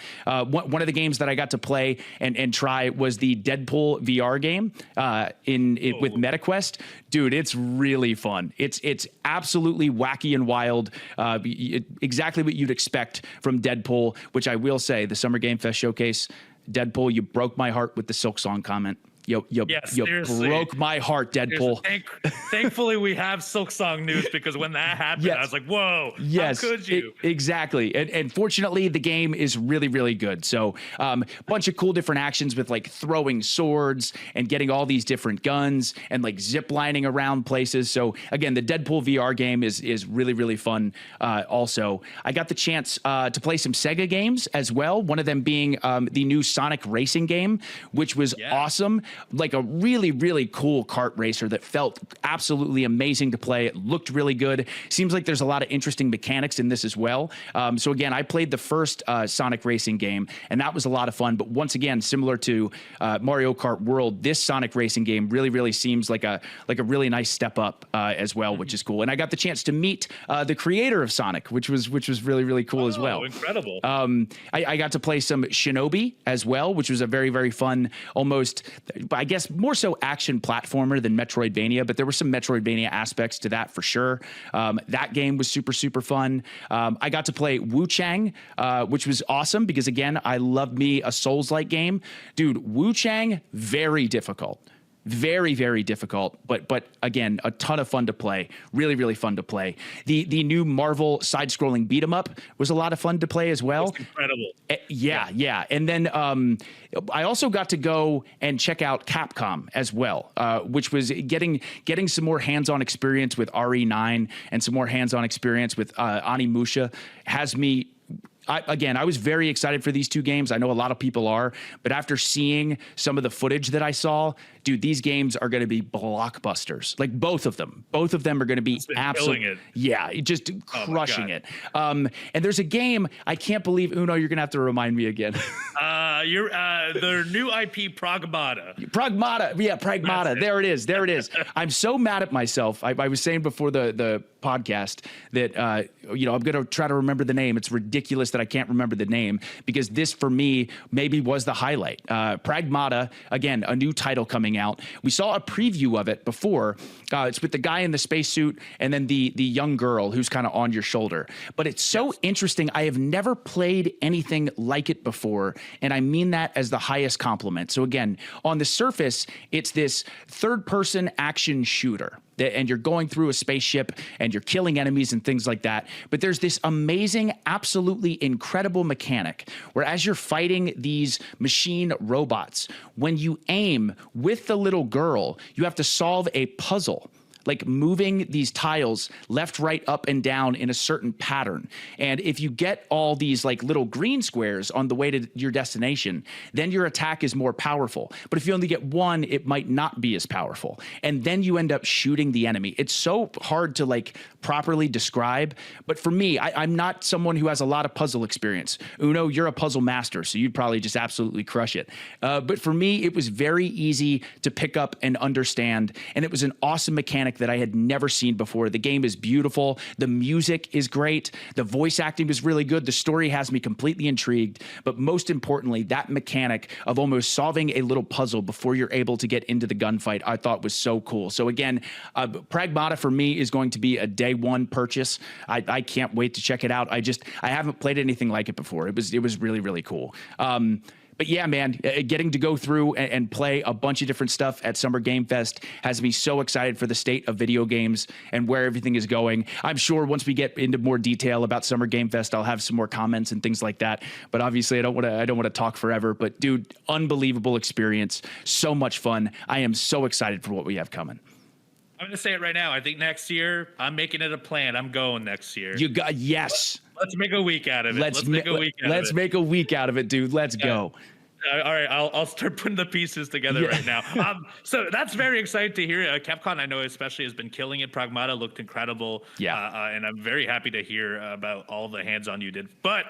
[SPEAKER 2] One of the games that I got to play and try was the Deadpool VR game with MetaQuest. Dude, it's really fun. It's absolutely wacky and wild. Exactly what you'd expect from Deadpool, which I will say, the Summer Game Fest showcase, Deadpool, you broke my heart with the Silk Song comment. You broke my heart, Deadpool.
[SPEAKER 1] Thankfully, we have Silksong news because when that happened, I was like, whoa, how could you?
[SPEAKER 2] Exactly. And fortunately, the game is really good. So bunch of cool different actions with like throwing swords and getting all these different guns and like zip lining around places. So again, the Deadpool VR game is really fun. Also, I got the chance to play some Sega games as well. One of them being the new Sonic racing game, which was awesome. like a really, really cool kart racer that felt absolutely amazing to play. It looked really good. Seems like there's a lot of interesting mechanics in this as well. So again, I played the first Sonic racing game, and that was a lot of fun. But once again, similar to Mario Kart World, this Sonic racing game really, really seems like a really nice step up as well, which is cool. And I got the chance to meet the creator of Sonic, which was really, really cool as well.
[SPEAKER 1] Incredible.
[SPEAKER 2] I got to play some Shinobi as well, which was a very, very fun, almost, I guess, more so action platformer than Metroidvania, but there were some Metroidvania aspects to that for sure. That game was super, super fun. I got to play Wu Chang, which was awesome because, again, I love me a Souls-like game. Dude, Wu Chang, very difficult. Very, very difficult, but again, a ton of fun to play. Really, really fun to play. The new Marvel side-scrolling beat 'em up was a lot of fun to play as well.
[SPEAKER 1] It's incredible.
[SPEAKER 2] Yeah. And then I also got to go and check out Capcom as well, which was getting some more hands-on experience with RE9 and some more hands-on experience with Onimusha has me. I was very excited for these two games. I know a lot of people are, but after seeing some of the footage that I saw, dude, these games are going to be blockbusters. Like both of them are going to be absolutely, just crushing it. And there's a game I can't believe, Uno, you're going to have to remind me again.
[SPEAKER 1] Their new IP, Pragmata.
[SPEAKER 2] Pragmata. There it is. I'm so mad at myself. I was saying before the podcast that I'm going to try to remember the name. It's ridiculous that I can't remember the name because this for me maybe was the highlight. Pragmata, again, a new title coming out. We saw a preview of it before. It's with the guy in the spacesuit and then the young girl who's kind of on your shoulder. But it's so interesting. I have never played anything like it before, and I mean that as the highest compliment. So again, on the surface, it's this third-person action shooter. And you're going through a spaceship and you're killing enemies and things like that. But there's this amazing, absolutely incredible mechanic where as you're fighting these machine robots, when you aim with the little girl, you have to solve a puzzle, like moving these tiles left, right, up, and down in a certain pattern. And if you get all these like little green squares on the way to your destination, then your attack is more powerful. But if you only get one, it might not be as powerful. And then you end up shooting the enemy. It's so hard to like properly describe. But for me, I'm not someone who has a lot of puzzle experience. Uno, you're a puzzle master, so you'd probably just absolutely crush it. But for me, it was very easy to pick up and understand. And it was an awesome mechanic that I had never seen before. The game is beautiful. The music is great. The voice acting is really good. The story has me completely intrigued. But most importantly, that mechanic of almost solving a little puzzle before you're able to get into the gunfight, I thought was so cool. So again, Pragmata for me is going to be a day one purchase. I can't wait to check it out. I haven't played anything like it before. It was really, really cool. But yeah, man, getting to go through and play a bunch of different stuff at Summer Game Fest has me so excited for the state of video games and where everything is going. I'm sure once we get into more detail about Summer Game Fest, I'll have some more comments and things like that. But obviously, I don't want to talk forever. But dude, unbelievable experience, so much fun. I am so excited for what we have coming.
[SPEAKER 1] I'm going to say it right now. I think next year, I'm making it a plan. I'm going next year.
[SPEAKER 2] You got, yes.
[SPEAKER 1] Let's make a week out of it.
[SPEAKER 2] Let's make a week out of it, dude. Let's go.
[SPEAKER 1] All right, I'll start putting the pieces together right now. So that's very exciting to hear. Capcom, I know especially, has been killing it. Pragmata looked incredible. Yeah. And I'm very happy to hear about all the hands-on you did. But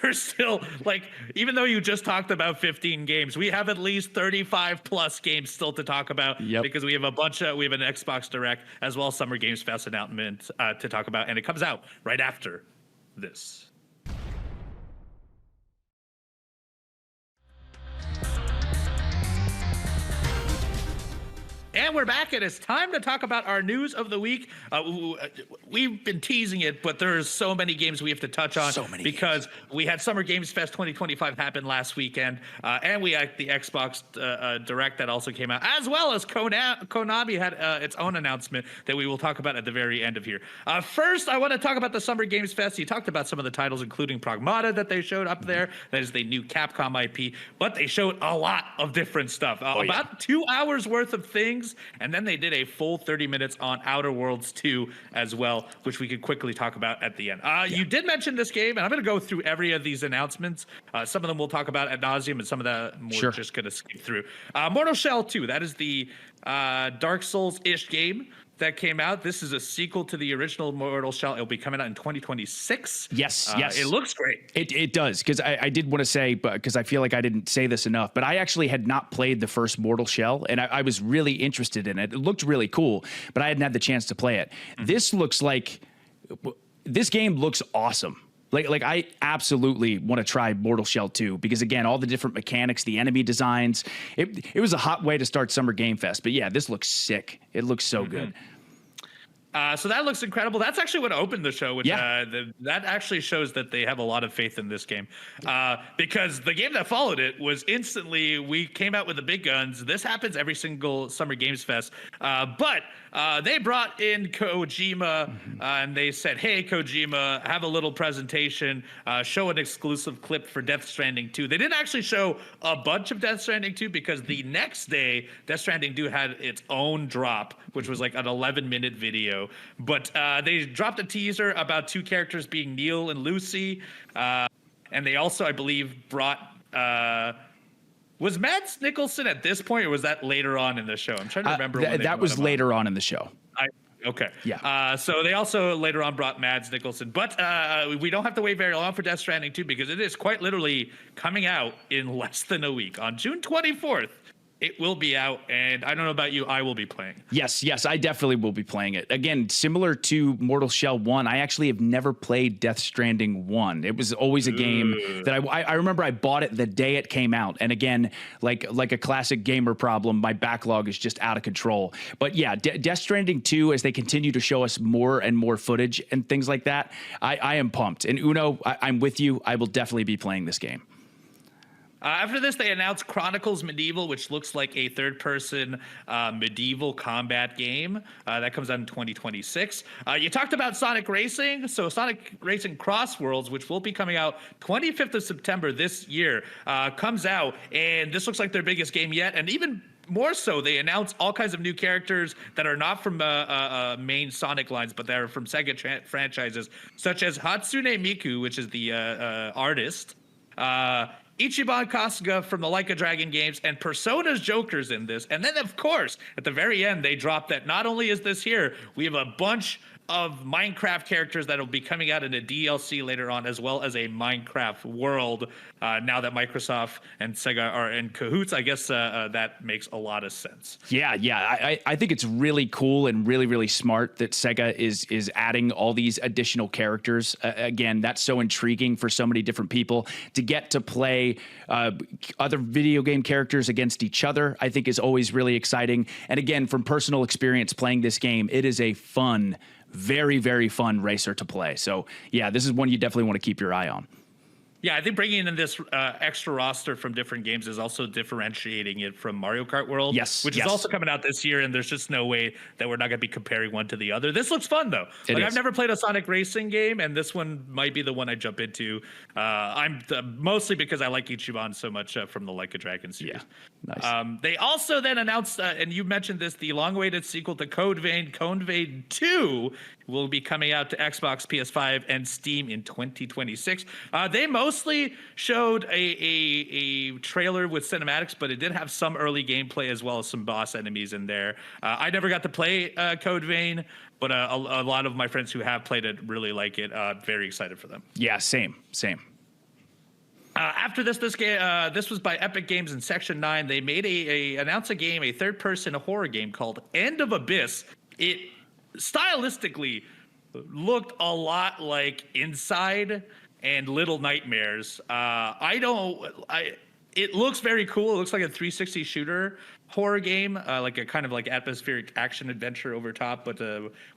[SPEAKER 1] there's still, like, even though you just talked about 15 games, we have at least 35 plus games still to talk about because we have we have an Xbox Direct as well as Summer Games Fest announcement to talk about, and it comes out right after this. And we're back, and it's time to talk about our news of the week. We've been teasing it, but there's so many games we have to touch on because we had Summer Games Fest 2025 happen last weekend, and we had the Xbox Direct that also came out, as well as Konami had its own announcement that we will talk about at the very end of here. First, I want to talk about the Summer Games Fest. You talked about some of the titles, including Pragmata that they showed up there. That is the new Capcom IP, but they showed a lot of different stuff. About 2 hours worth of things. And then they did a full 30 minutes on Outer Worlds 2 as well, which we could quickly talk about at the end. You did mention this game, and I'm going to go through every of these announcements. Some of them we'll talk about ad nauseum, and some of that we're just going to skip through. Mortal Shell 2, that is the Dark Souls-ish game that came out. This is a sequel to the original Mortal Shell. It'll be coming out in 2026.
[SPEAKER 2] Yes.
[SPEAKER 1] It looks great.
[SPEAKER 2] It does, because I did want to say, because I feel like I didn't say this enough, but I actually had not played the first Mortal Shell, and I was really interested in it. It looked really cool, but I hadn't had the chance to play it. This game looks awesome. Like I absolutely want to try Mortal Shell 2 because, again, all the different mechanics, the enemy designs, it was a hot way to start Summer Game Fest. But yeah, this looks sick. It looks so good.
[SPEAKER 1] So that looks incredible. That's actually what opened the show. Which, that actually shows that they have a lot of faith in this game. Because the game that followed it was instantly, we came out with the big guns. This happens every single Summer Games Fest. But they brought in Kojima and they said, hey, Kojima, have a little presentation, show an exclusive clip for Death Stranding 2. They didn't actually show a bunch of Death Stranding 2 because the next day, Death Stranding 2 had its own drop, which was like an 11-minute video. But they dropped a teaser about two characters being Neil and Lucy. And they also, I believe, brought... was Mads Nicholson at this point, or was that later on in the show? I'm trying to remember.
[SPEAKER 2] That was later on in the show.
[SPEAKER 1] Okay.
[SPEAKER 2] Yeah.
[SPEAKER 1] So they also later on brought Mads Nicholson. But we don't have to wait very long for Death Stranding 2 because it is quite literally coming out in less than a week. On June 24th, it will be out, and I don't know about you, I will be playing.
[SPEAKER 2] Yes, I definitely will be playing it. Again, similar to Mortal Shell 1, I actually have never played Death Stranding 1. It was always a game that I remember I bought it the day it came out. And again, like a classic gamer problem, my backlog is just out of control. But yeah, Death Stranding 2, as they continue to show us more and more footage and things like that, I am pumped. And Uno, I'm with you. I will definitely be playing this game.
[SPEAKER 1] After this, they announced Chronicles Medieval, which looks like a third-person medieval combat game that comes out in 2026. You talked about Sonic Racing. So Sonic Racing Cross Worlds, which will be coming out 25th of September this year, comes out. And this looks like their biggest game yet. And even more so, they announced all kinds of new characters that are not from main Sonic lines, but that are from Sega franchises, such as Hatsune Miku, which is the artist, Ichiban Kasuga from the Like a Dragon games, and Persona's Joker's in this. And then, of course, at the very end, they dropped that not only is this here, we have a bunch of Minecraft characters that will be coming out in a DLC later on, as well as a Minecraft world. Now that Microsoft and Sega are in cahoots, I guess that makes a lot of sense.
[SPEAKER 2] Yeah. I think it's really cool and really, really smart that Sega is adding all these additional characters. Again, that's so intriguing for so many different people to get to play other video game characters against each other. I think is always really exciting. And again, from personal experience playing this game, it is a fun, very, very fun racer to play. So yeah, this is one you definitely want to keep your eye on.
[SPEAKER 1] Yeah, I think bringing in this extra roster from different games is also differentiating it from Mario Kart World, which is also coming out this year, and there's just no way that we're not going to be comparing one to the other. This looks fun, though. I've never played a Sonic Racing game, and this one might be the one I jump into. Mostly because I like Ichiban so much from the Like a Dragon series.
[SPEAKER 2] Yeah, nice.
[SPEAKER 1] They also then announced, and you mentioned this, the long-awaited sequel to Code Vein 2, will be coming out to Xbox, PS5, and Steam in 2026. They mostly showed a trailer with cinematics, but it did have some early gameplay as well as some boss enemies in there. I never got to play Code Vein, but a lot of my friends who have played it really like it. Very excited for them.
[SPEAKER 2] Yeah, same.
[SPEAKER 1] After this game, this was by Epic Games in Section 9. They made announced a game, a third-person horror game called End of Abyss. It stylistically looked a lot like Inside and Little Nightmares. It looks very cool. It looks like a 360 shooter horror game, like a kind of like atmospheric action adventure over top, but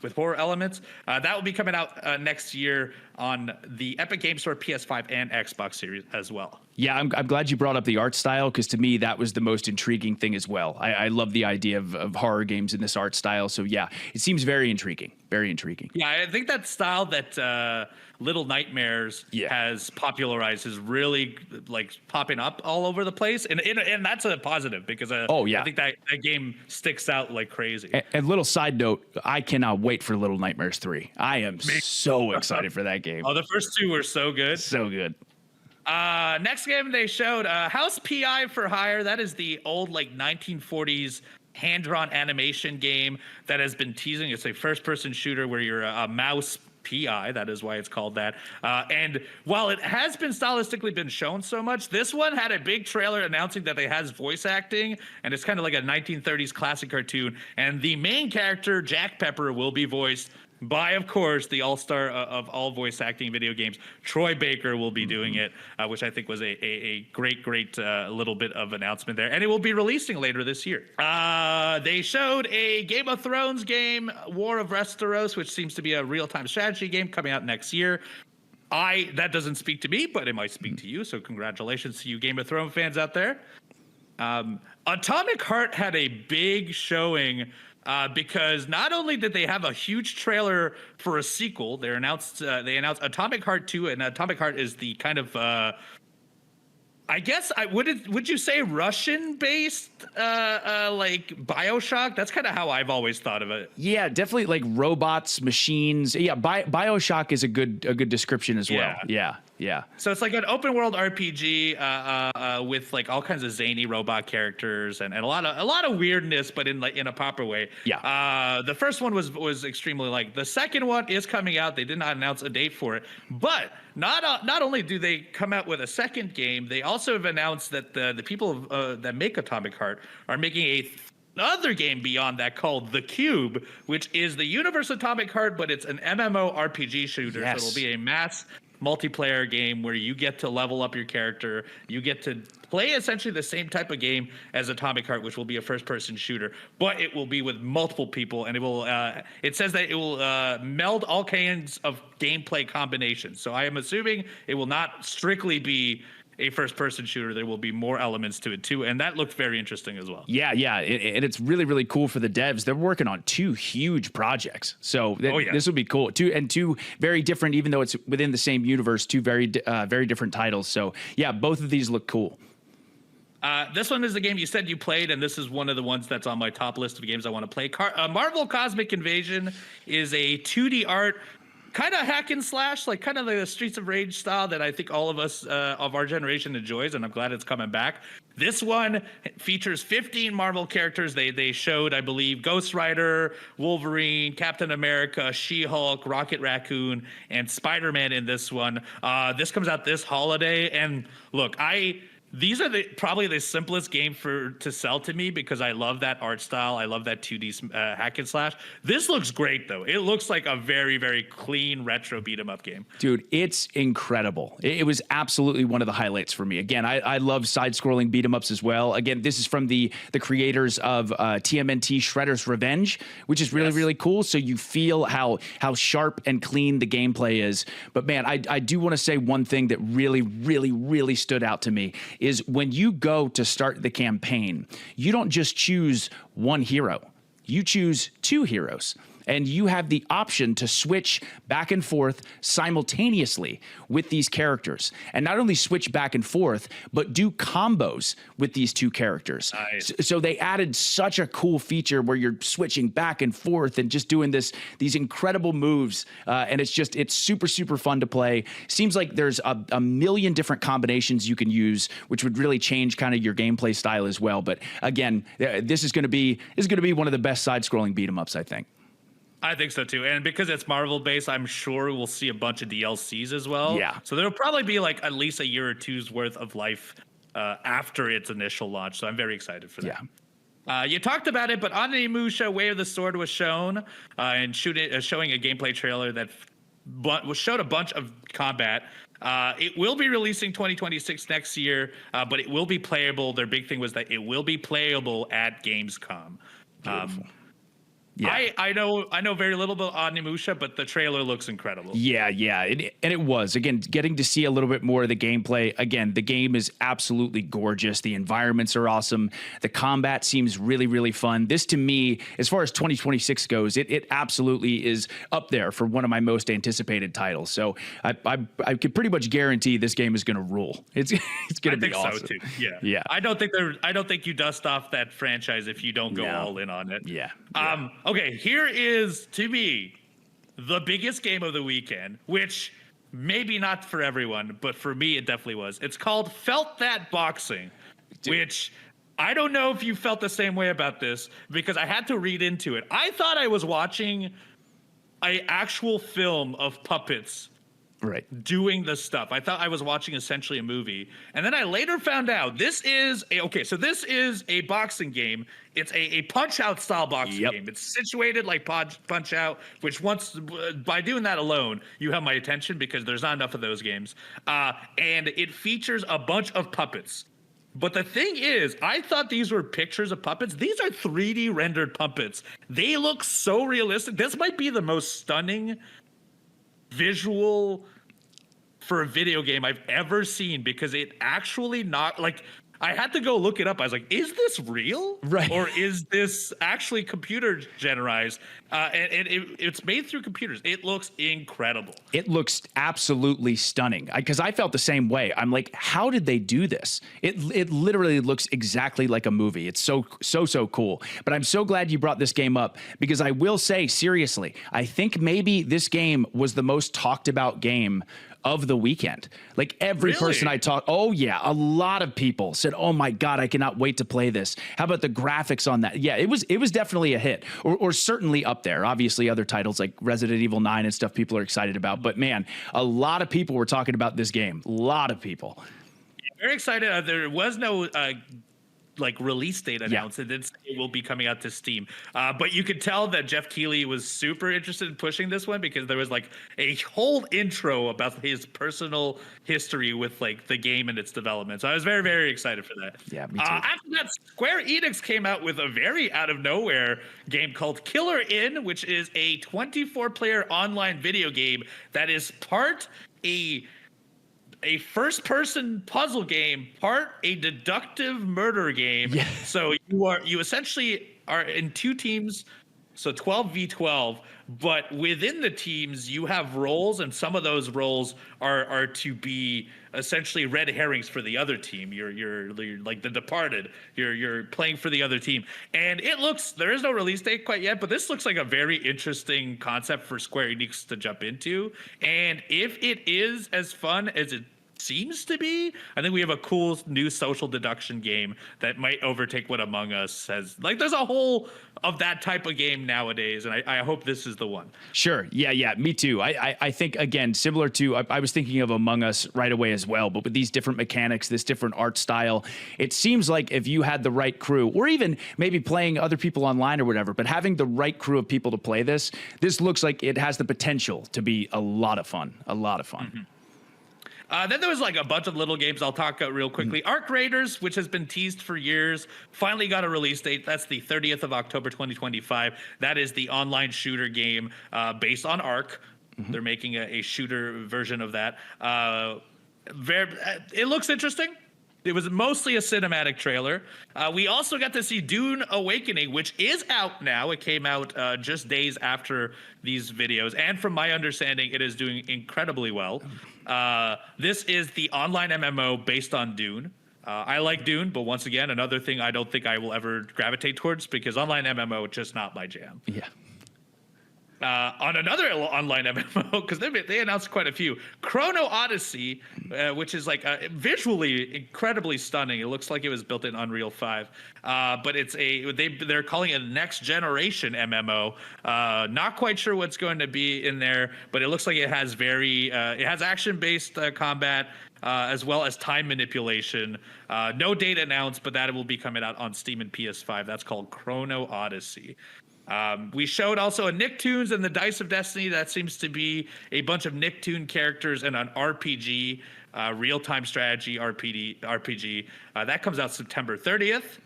[SPEAKER 1] with horror elements. That will be coming out next year on the Epic Games Store, PS5, and Xbox Series as well.
[SPEAKER 2] Yeah, I'm glad you brought up the art style, because to me, that was the most intriguing thing as well. I love the idea of horror games in this art style. So yeah, it seems very intriguing. Very intriguing.
[SPEAKER 1] Yeah, I think that style that Little Nightmares has popularized is really like popping up all over the place. And that's a positive because I think that game sticks out like crazy.
[SPEAKER 2] And little side note, I cannot wait for Little Nightmares 3. I am so excited for that game.
[SPEAKER 1] Oh, the first two were so good.
[SPEAKER 2] So good.
[SPEAKER 1] Next game they showed House PI for Hire. That is the old like 1940s hand-drawn animation game that has been teasing. It's a first-person shooter where you're a mouse PI. That is why it's called that. And while it has been stylistically been shown so much, this one had a big trailer announcing that it has voice acting, and it's kind of like a 1930s classic cartoon. And the main character, Jack Pepper, will be voiced by, of course, the all-star of all voice acting video games. Troy Baker will be doing it, which I think was a great little bit of announcement there. And it will be releasing later this year. They showed a Game of Thrones game, War of Westeros, which seems to be a real-time strategy game coming out next year. That doesn't speak to me, but it might speak to you. So congratulations to you Game of Thrones fans out there. Atomic Heart had a big showing because not only did they have a huge trailer for a sequel, they announced Atomic Heart 2, and Atomic Heart is the kind of I guess would you say Russian-based like BioShock? That's kind of how I've always thought of it.
[SPEAKER 2] Yeah, definitely like robots, machines. Yeah, BioShock is a good description as well. Yeah.
[SPEAKER 1] So it's like an open world RPG with like all kinds of zany robot characters and a lot of weirdness, but in a proper way.
[SPEAKER 2] Yeah.
[SPEAKER 1] The first one was extremely like. The second one is coming out. They did not announce a date for it, but not only do they come out with a second game, they also have announced that the people that make Atomic Heart are making another game beyond that called The Cube, which is the universe Atomic Heart, but it's an MMO RPG shooter.
[SPEAKER 2] Yes.
[SPEAKER 1] So it'll be a mass multiplayer game where you get to level up your character. You get to play essentially the same type of game as Atomic Heart, which will be a first-person shooter, but it will be with multiple people, and it will. It says that it will meld all kinds of gameplay combinations. So I am assuming it will not strictly be a first-person shooter. There will be more elements to it too, and that looked very interesting as well.
[SPEAKER 2] Yeah, and it's really cool for the devs. They're working on two huge projects, so this will be cool. Two very different, even though it's within the same universe. Two very different titles. So yeah, both of these look cool.
[SPEAKER 1] This one is the game you said you played, and this is one of the ones that's on my top list of games I want to play. Marvel Cosmic Invasion is a 2D art, kind of hack and slash, like kind of the Streets of Rage style that I think all of us of our generation enjoys, and I'm glad it's coming back. This one features 15 Marvel characters. They showed, I believe, Ghost Rider, Wolverine, Captain America, She-Hulk, Rocket Raccoon, and Spider-Man in this one. This comes out this holiday, and look, these are probably the simplest game to sell to me because I love that art style. I love that 2D hack and slash. This looks great though. It looks like a very clean retro beat 'em up game.
[SPEAKER 2] Dude, it's incredible. It was absolutely one of the highlights for me. Again, I love side-scrolling beat 'em ups as well. Again, this is from the creators of TMNT Shredder's Revenge, which is really cool. So you feel how sharp and clean the gameplay is. But man, I do want to say one thing that really stood out to me is when you go to start the campaign, you don't just choose one hero. You choose two heroes. And you have the option to switch back and forth simultaneously with these characters. And not only switch back and forth, but do combos with these two characters.
[SPEAKER 1] Nice.
[SPEAKER 2] So they added such a cool feature where you're switching back and forth and just doing these incredible moves. And it's super fun to play. Seems like there's a million different combinations you can use, which would really change kind of your gameplay style as well. But again, this is going to be one of the best side-scrolling beat 'em ups, I think.
[SPEAKER 1] I think so too, and because it's Marvel based, I'm sure we'll see a bunch of DLCs as well.
[SPEAKER 2] Yeah.
[SPEAKER 1] So there'll probably be like at least a year or two's worth of life after its initial launch. So I'm very excited for that.
[SPEAKER 2] Yeah.
[SPEAKER 1] You talked about it, but Onimusha Way of the Sword was shown and showing a gameplay trailer that showed a bunch of combat. It will be releasing 2026 next year, but it will be playable. Their big thing was that it will be playable at Gamescom.
[SPEAKER 2] Beautiful. Yeah.
[SPEAKER 1] I know very little about Onimusha, but the trailer looks incredible.
[SPEAKER 2] Yeah, and it was, again, getting to see a little bit more of the gameplay. Again, the game is absolutely gorgeous. The environments are awesome. The combat seems really, really fun. This, to me, as far as 2026 goes, it absolutely is up there for one of my most anticipated titles. So I could pretty much guarantee this game is going to rule. It's going to be awesome.
[SPEAKER 1] So too.
[SPEAKER 2] Yeah.
[SPEAKER 1] I don't think you dust off that franchise if you don't go all in on it.
[SPEAKER 2] Yeah.
[SPEAKER 1] Okay, here is, to me, the biggest game of the weekend, which maybe not for everyone, but for me it definitely was. It's called Felt That Boxing, which I don't know if you felt the same way about this, because I had to read into it. I thought I was watching an actual film of puppets doing the stuff. I thought I was watching essentially a movie. And then I later found out this is a boxing game. It's a Punch-Out style boxing game. It's situated like Punch-Out, which by doing that alone, you have my attention because there's not enough of those games. And it features a bunch of puppets. But the thing is, I thought these were pictures of puppets. These are 3D rendered puppets. They look so realistic. This might be the most stunning visual for a video game I've ever seen, because it actually I had to go look it up. I was like, is this real?
[SPEAKER 2] Right.
[SPEAKER 1] Or is this actually computer generized? And it's made through computers. It looks incredible.
[SPEAKER 2] It looks absolutely stunning, because I felt the same way. I'm like, how did they do this? It literally looks exactly like a movie. It's so cool. But I'm so glad you brought this game up, because I will say, seriously, I think maybe this game was the most talked about game of the weekend. Like every person I talked, a lot of people said, "Oh my God, I cannot wait to play this." How about the graphics on that? Yeah, it was definitely a hit, or certainly up there. Obviously, other titles like Resident Evil 9 and stuff people are excited about. But man, a lot of people were talking about this game. A lot of people.
[SPEAKER 1] Very excited. There was no release date announced. It will be coming out to Steam, but you could tell that Jeff Keighley was super interested in pushing this one, because there was like a whole intro about his personal history with like the game and its development. So I was very, very excited for that.
[SPEAKER 2] Yeah, me too.
[SPEAKER 1] After that, Square Enix came out with a very out of nowhere game called Killer Inn, which is a 24-player online video game that is part a first-person puzzle game, part a deductive murder game. Yeah. So you essentially are in two teams, so 12v12. But within the teams, you have roles, and some of those roles are to be essentially red herrings for the other team. You're like The Departed. You're playing for the other team, and there is no release date quite yet, but this looks like a very interesting concept for Square Enix to jump into. And if it is as fun as it seems to be, I think we have a cool new social deduction game that might overtake what Among Us has. Like, there's a whole of that type of game nowadays, and I hope this is the one.
[SPEAKER 2] Sure. Yeah, me too. I think, again, similar to, I was thinking of Among Us right away as well, but with these different mechanics, this different art style, it seems like if you had the right crew, or even maybe playing other people online or whatever, but having the right crew of people to play this looks like it has the potential to be a lot of fun. Mm-hmm.
[SPEAKER 1] Then there was like a bunch of little games I'll talk about real quickly. Arc Raiders, which has been teased for years, finally got a release date. That's the 30th of October, 2025. That is the online shooter game based on Arc. Mm-hmm. They're making a shooter version of that. It looks interesting. It was mostly a cinematic trailer. We also got to see Dune Awakening, which is out now. It came out just days after these videos. And from my understanding, it is doing incredibly well. This is the online MMO based on Dune. I like Dune, but once again, another thing I don't think I will ever gravitate towards, because online MMO is just not my jam.
[SPEAKER 2] Yeah.
[SPEAKER 1] On another online MMO, because they announced quite a few, Chrono Odyssey, which is like visually incredibly stunning. It looks like it was built in Unreal 5, but they're calling it a next generation MMO. Not quite sure what's going to be in there, but it looks like it has action based combat. As well as time manipulation. No date announced, but that will be coming out on Steam and PS5. That's called Chrono Odyssey. We showed also a Nicktoons and the Dice of Destiny. That seems to be a bunch of Nicktoon characters and an RPG, real-time strategy RPG. That comes out September 30th.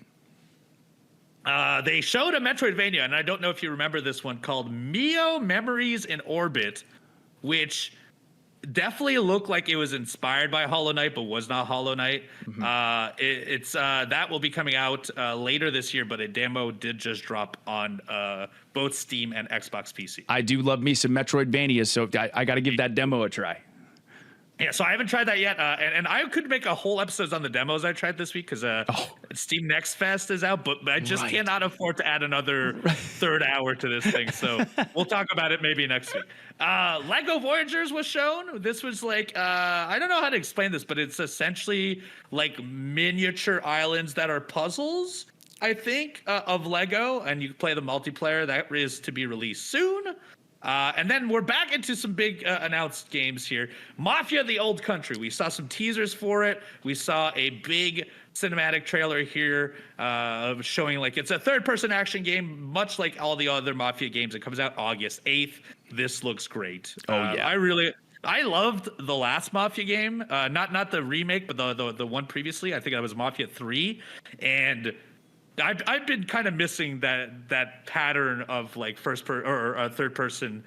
[SPEAKER 1] They showed a Metroidvania, and I don't know if you remember this one, called Mio Memories in Orbit, which definitely looked like it was inspired by Hollow Knight, but was not Hollow Knight. It's that will be coming out later this year, but a demo did just drop on both Steam and Xbox PC.
[SPEAKER 2] I do love me some Metroidvania, so I got to give that demo a try.
[SPEAKER 1] Yeah, so I haven't tried that yet, and I could make a whole episode on the demos I tried this week because Steam Next Fest is out, but I just cannot afford to add another third hour to this thing. So we'll talk about it maybe next week. Lego Voyagers was shown. This was like I don't know how to explain this, but it's essentially like miniature islands that are puzzles, I think, of Lego, and you play the multiplayer. That is to be released soon. And then we're back into some big announced games here. Mafia: The Old Country. We saw some teasers for it. We saw a big cinematic trailer here showing like it's a third-person action game, much like all the other Mafia games. It comes out August 8th. This looks great.
[SPEAKER 2] Yeah.
[SPEAKER 1] I loved the last Mafia game, not the remake, but the one previously. I think that was Mafia 3, and I've been kind of missing that pattern of like third person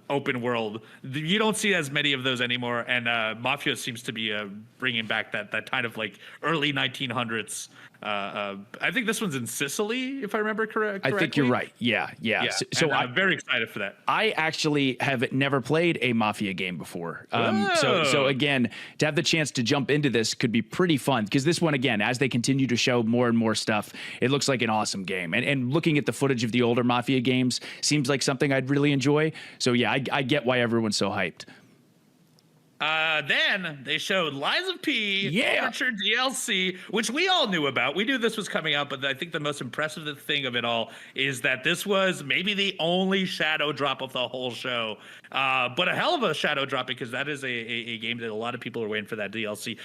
[SPEAKER 1] open world. You don't see as many of those anymore, and Mafia seems to be bringing back that kind of like early 1900s. I think this one's in Sicily, if I remember correctly.
[SPEAKER 2] I think you're right. Yeah.
[SPEAKER 1] So I'm very excited for that.
[SPEAKER 2] I actually have never played a Mafia game before. So again, to have the chance to jump into this could be pretty fun, because this one, again, as they continue to show more and more stuff, it looks like an awesome game. And looking at the footage of the older Mafia games seems like something I'd really enjoy. So yeah, I get why everyone's so hyped.
[SPEAKER 1] Then they showed Lies of P, Overture DLC, which we all knew about. We knew this was coming out, but I think the most impressive thing of it all is that this was maybe the only shadow drop of the whole show. But a hell of a shadow drop, because that is a game that a lot of people are waiting for that DLC.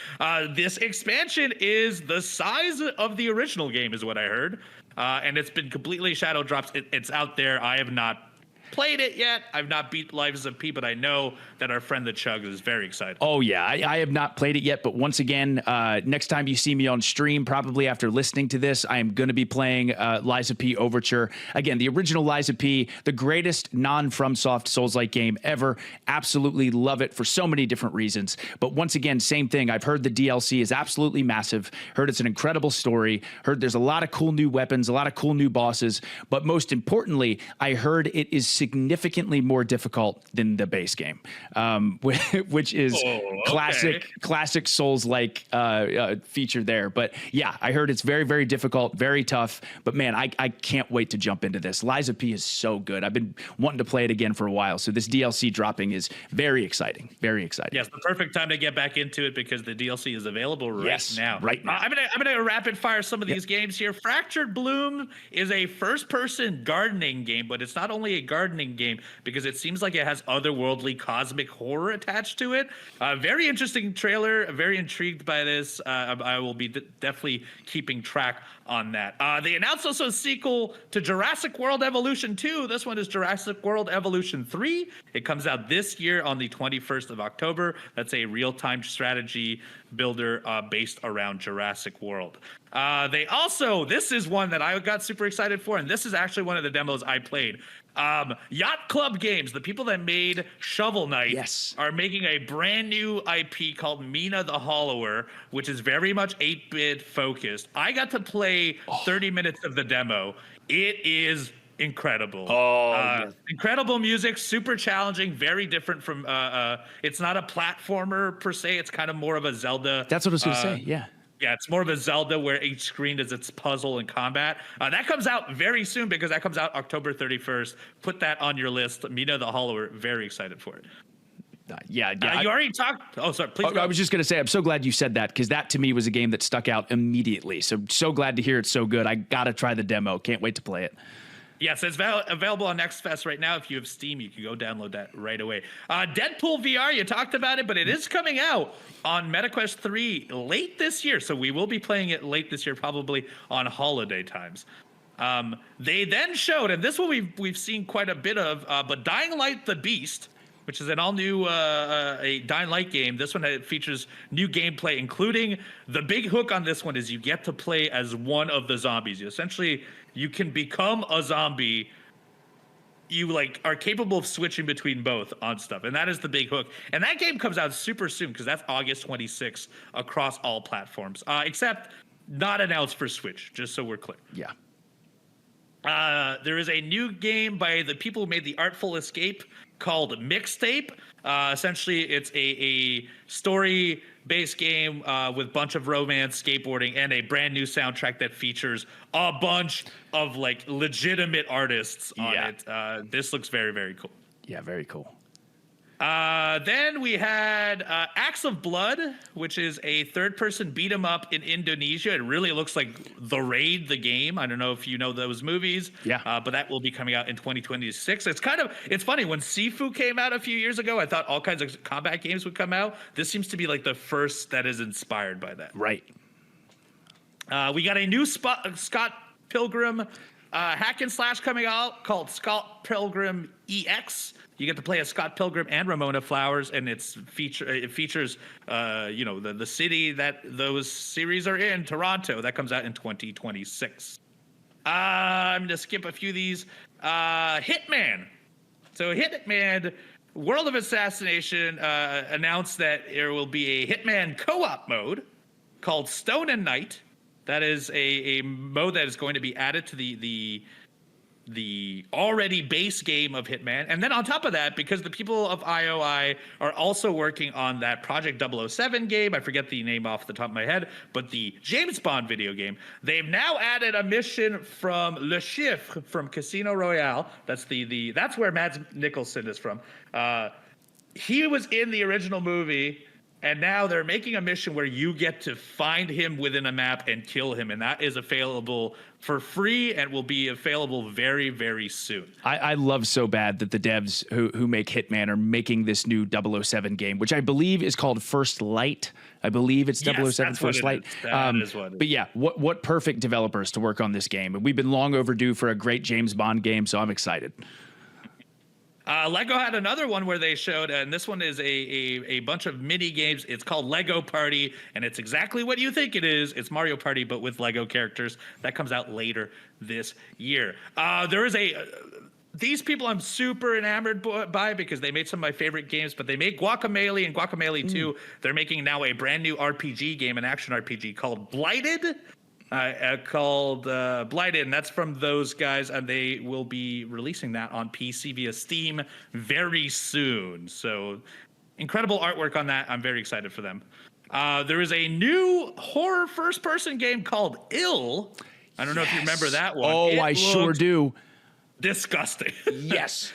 [SPEAKER 1] This expansion is the size of the original game, is what I heard. And it's been completely shadow dropped. It's out there. I have not played it yet. I've not beat Lives of P, but I know that our friend the Chugs is very excited.
[SPEAKER 2] Oh yeah, I have not played it yet, but once again, next time you see me on stream, probably after listening to this, I am going to be playing Lies of P Overture. Again, the original Lies of P, the greatest non-FromSoft Souls-like game ever. Absolutely love it for so many different reasons. But once again, same thing. I've heard the DLC is absolutely massive. Heard it's an incredible story. Heard there's a lot of cool new weapons, a lot of cool new bosses. But most importantly, I heard it is significantly more difficult than the base game, which is classic Souls-like feature there. But yeah, I heard it's very, very difficult, very tough. But man, I can't wait to jump into this. Lies of P is so good. I've been wanting to play it again for a while. So this DLC dropping is very exciting. Very exciting.
[SPEAKER 1] Yes, the perfect time to get back into it, because the DLC is available right now.
[SPEAKER 2] Right now.
[SPEAKER 1] I'm gonna rapid fire some of these games here. Fractured Bloom is a first-person gardening game, but it's not only a gardening game, because it seems like it has otherworldly cosmic horror attached to it. Very interesting trailer. Very intrigued by this. I will be definitely keeping track on that. They announced also a sequel to Jurassic World Evolution 2. This one is Jurassic World Evolution 3. It comes out this year on the 21st of October. That's a real-time strategy builder based around Jurassic World. They also, this is one that I got super excited for, and this is actually one of the demos I played. Yacht Club Games, the people that made Shovel Knight, are making a brand new IP called Mina the Hollower, which is very much 8-bit focused. I got to play 30 minutes of the demo. It is incredible. Incredible music, super challenging, very different from it's not a platformer per se. It's kind of more of a Zelda.
[SPEAKER 2] That's what I was gonna say.
[SPEAKER 1] Yeah, it's more of a Zelda where each screen is its puzzle and combat. That comes out very soon, because that comes out October 31st. Put that on your list. Mina the Hollower, very excited for it.
[SPEAKER 2] You
[SPEAKER 1] already talked. Oh, sorry. Please.
[SPEAKER 2] I was just going to say, I'm so glad you said that, because that to me was a game that stuck out immediately. So glad to hear it's so good. I got to try the demo. Can't wait to play it.
[SPEAKER 1] Yes, it's available on XFest right now. If you have Steam, you can go download that right away. Deadpool VR, you talked about it, but it is coming out on MetaQuest 3 late this year. So we will be playing it late this year, probably on holiday times. They then showed, and this one we've seen quite a bit of, but Dying Light the Beast which is an all-new a Dying Light game. This one features new gameplay, including the big hook on this one is you get to play as one of the zombies. You can become a zombie. You like are capable of switching between both on stuff, and that is the big hook. And that game comes out super soon because that's August 26th across all platforms, except not announced for Switch. Just so we're clear.
[SPEAKER 2] Yeah.
[SPEAKER 1] There is a new game by the people who made the Artful Escape called Mixtape. Essentially, it's a story-based game with a bunch of romance, skateboarding, and a brand new soundtrack that features a bunch of like legitimate artists on it. This looks very, very cool.
[SPEAKER 2] Yeah, very cool.
[SPEAKER 1] Then we had Acts of Blood, which is a third-person beat-em-up in Indonesia. It really looks like The Raid, the game. I don't know if you know those movies.
[SPEAKER 2] Yeah.
[SPEAKER 1] But that will be coming out in 2026. It's funny, when Sifu came out a few years ago, I thought all kinds of combat games would come out. This seems to be like the first that is inspired by that.
[SPEAKER 2] Right.
[SPEAKER 1] We got a new Scott Pilgrim hack and slash coming out called Scott Pilgrim EX. You get to play as Scott Pilgrim and Ramona Flowers, and it features the city that those series are in, Toronto. That comes out in 2026. I'm gonna skip a few of these. Hitman. So Hitman, World of Assassination announced that there will be a Hitman co-op mode called Stone and Night. That is a mode that is going to be added to the already base game of Hitman. And then on top of that, because the people of IOI are also working on that Project 007 game, I forget the name off the top of my head, but the James Bond video game, they've now added a mission from Le Chiffre from Casino Royale. That's that's where Mads Mikkelsen is from. He was in the original movie, and now they're making a mission where you get to find him within a map and kill him. And that is available for free and will be available very, very soon.
[SPEAKER 2] I love so bad that the devs who make Hitman are making this new 007 game, which I believe is called First Light. I believe it's 007 First Light.
[SPEAKER 1] That is what it is.
[SPEAKER 2] But yeah, what perfect developers to work on this game. And we've been long overdue for a great James Bond game, so I'm excited.
[SPEAKER 1] Lego had another one where they showed, and this one is a bunch of mini games. It's called Lego Party, and it's exactly what you think it is. It's Mario Party, but with Lego characters. That comes out later this year. There is these people I'm super enamored by because they made some of my favorite games, but they made Guacamelee and Guacamelee 2. They're making now a brand new RPG game, an action RPG called Blighted. Blighted, and that's from those guys, and they will be releasing that on PC via Steam very soon. So incredible artwork on that. I'm very excited for them. There is a new horror first-person game called Ill. I don't know if you remember that one.
[SPEAKER 2] Oh, I sure do.
[SPEAKER 1] Disgusting.
[SPEAKER 2] Yes.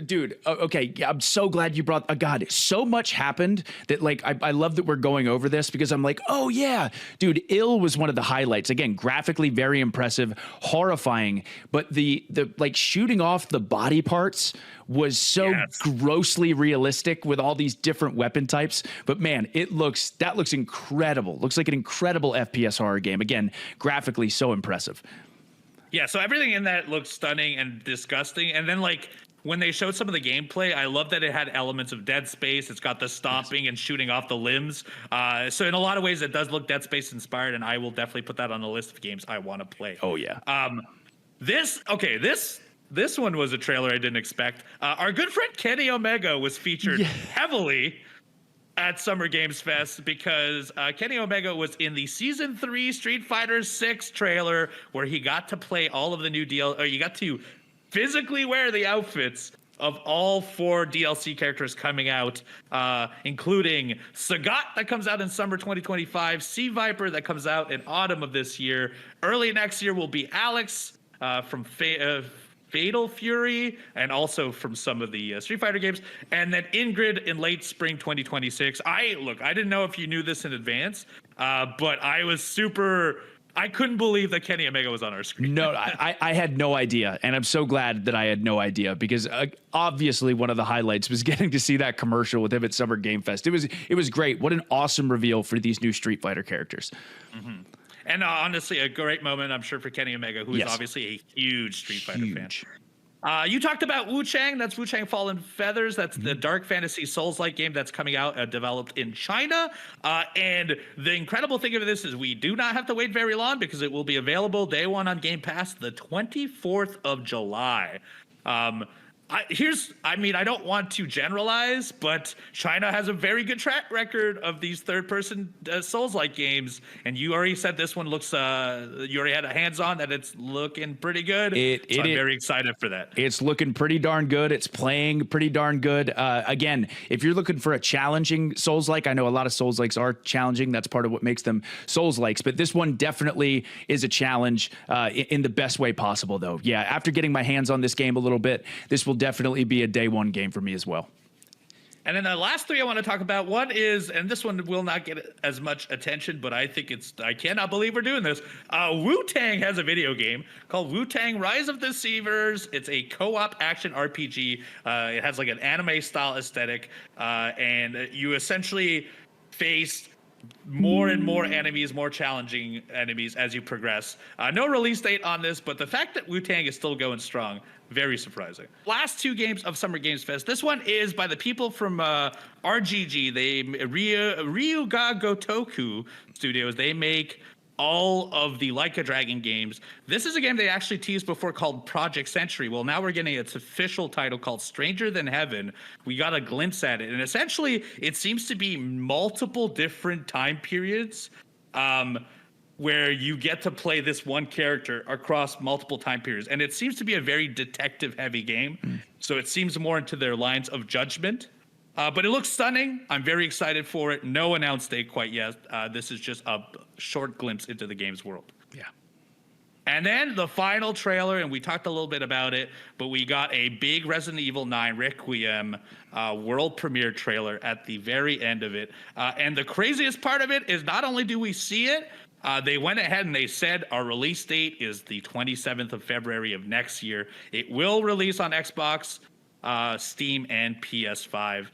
[SPEAKER 2] Dude, okay, yeah, I'm so glad you brought. God, so much happened that like I love that we're going over this because I'm like, oh yeah, dude, Ill was one of the highlights. Again, graphically very impressive, horrifying, but the like shooting off the body parts was so grossly realistic with all these different weapon types. But man, that looks incredible. Looks like an incredible FPS horror game. Again, graphically so impressive.
[SPEAKER 1] Yeah, so everything in that looks stunning and disgusting, and then like. When they showed some of the gameplay, I love that it had elements of Dead Space. It's got the stomping and shooting off the limbs. So in a lot of ways, it does look Dead Space inspired, and I will definitely put that on the list of games I want to play.
[SPEAKER 2] Oh, yeah.
[SPEAKER 1] This one was a trailer I didn't expect. Our good friend Kenny Omega was featured heavily at Summer Games Fest because Kenny Omega was in the Season 3 Street Fighter 6 trailer where he got to play all of the new you got to physically wear the outfits of all 4 DLC characters coming out, including Sagat that comes out in summer 2025, Sea Viper that comes out in autumn of this year. Early next year will be Alex from Fatal Fury and also from some of the Street Fighter games, and then Ingrid in late spring 2026. I didn't know if you knew this in advance, but I couldn't believe that Kenny Omega was on our screen.
[SPEAKER 2] No, I had no idea. And I'm so glad that I had no idea because obviously one of the highlights was getting to see that commercial with him at Summer Game Fest. It was great. What an awesome reveal for these new Street Fighter characters.
[SPEAKER 1] Mm-hmm. And honestly, a great moment, I'm sure, for Kenny Omega, who is obviously a huge Street Fighter fan. You talked about Wu Chang. That's Wu Chang Fallen Feathers. That's the dark fantasy Souls-like game that's coming out, developed in China. And the incredible thing of this is we do not have to wait very long because it will be available day one on Game Pass the 24th of July. I don't want to generalize, but China has a very good track record of these third-person Souls-like games, and you already said this one looks. You already had a hands-on that it's looking pretty good. I'm very excited for that.
[SPEAKER 2] It's looking pretty darn good. It's playing pretty darn good. Again, if you're looking for a challenging Souls-like, I know a lot of Souls-likes are challenging. That's part of what makes them Souls-likes, but this one definitely is a challenge in the best way possible, though. Yeah, after getting my hands on this game a little bit, this will definitely be a day one game for me as well.
[SPEAKER 1] And then the last three I want to talk about, one is, and this one will not get as much attention, but I think I cannot believe we're doing this. Wu-Tang has a video game called Wu-Tang Rise of the Deceivers. It's a co-op action RPG. It has like an anime style aesthetic, and you essentially face more and more enemies, more challenging enemies as you progress. No release date on this, but the fact that Wu-Tang is still going strong, very surprising. Last two games of Summer Games Fest. This one is by the people from RGG. Ryuga Gotoku Studios. They make all of the Like a Dragon games. This is a game they actually teased before called Project Century. Well, now we're getting its official title called Stranger Than Heaven. We got a glimpse at it, and essentially it seems to be multiple different time periods where you get to play this one character across multiple time periods. And it seems to be a very detective-heavy game, so it seems more into their lines of judgment. But it looks stunning. I'm very excited for it. No announced date quite yet. This is just a short glimpse into the game's world.
[SPEAKER 2] Yeah.
[SPEAKER 1] And then the final trailer, and we talked a little bit about it, but we got a big Resident Evil 9 Requiem world premiere trailer at the very end of it. And the craziest part of it is not only do we see it, they went ahead and they said our release date is the 27th of February of next year. It will release on Xbox, Steam, and PS5.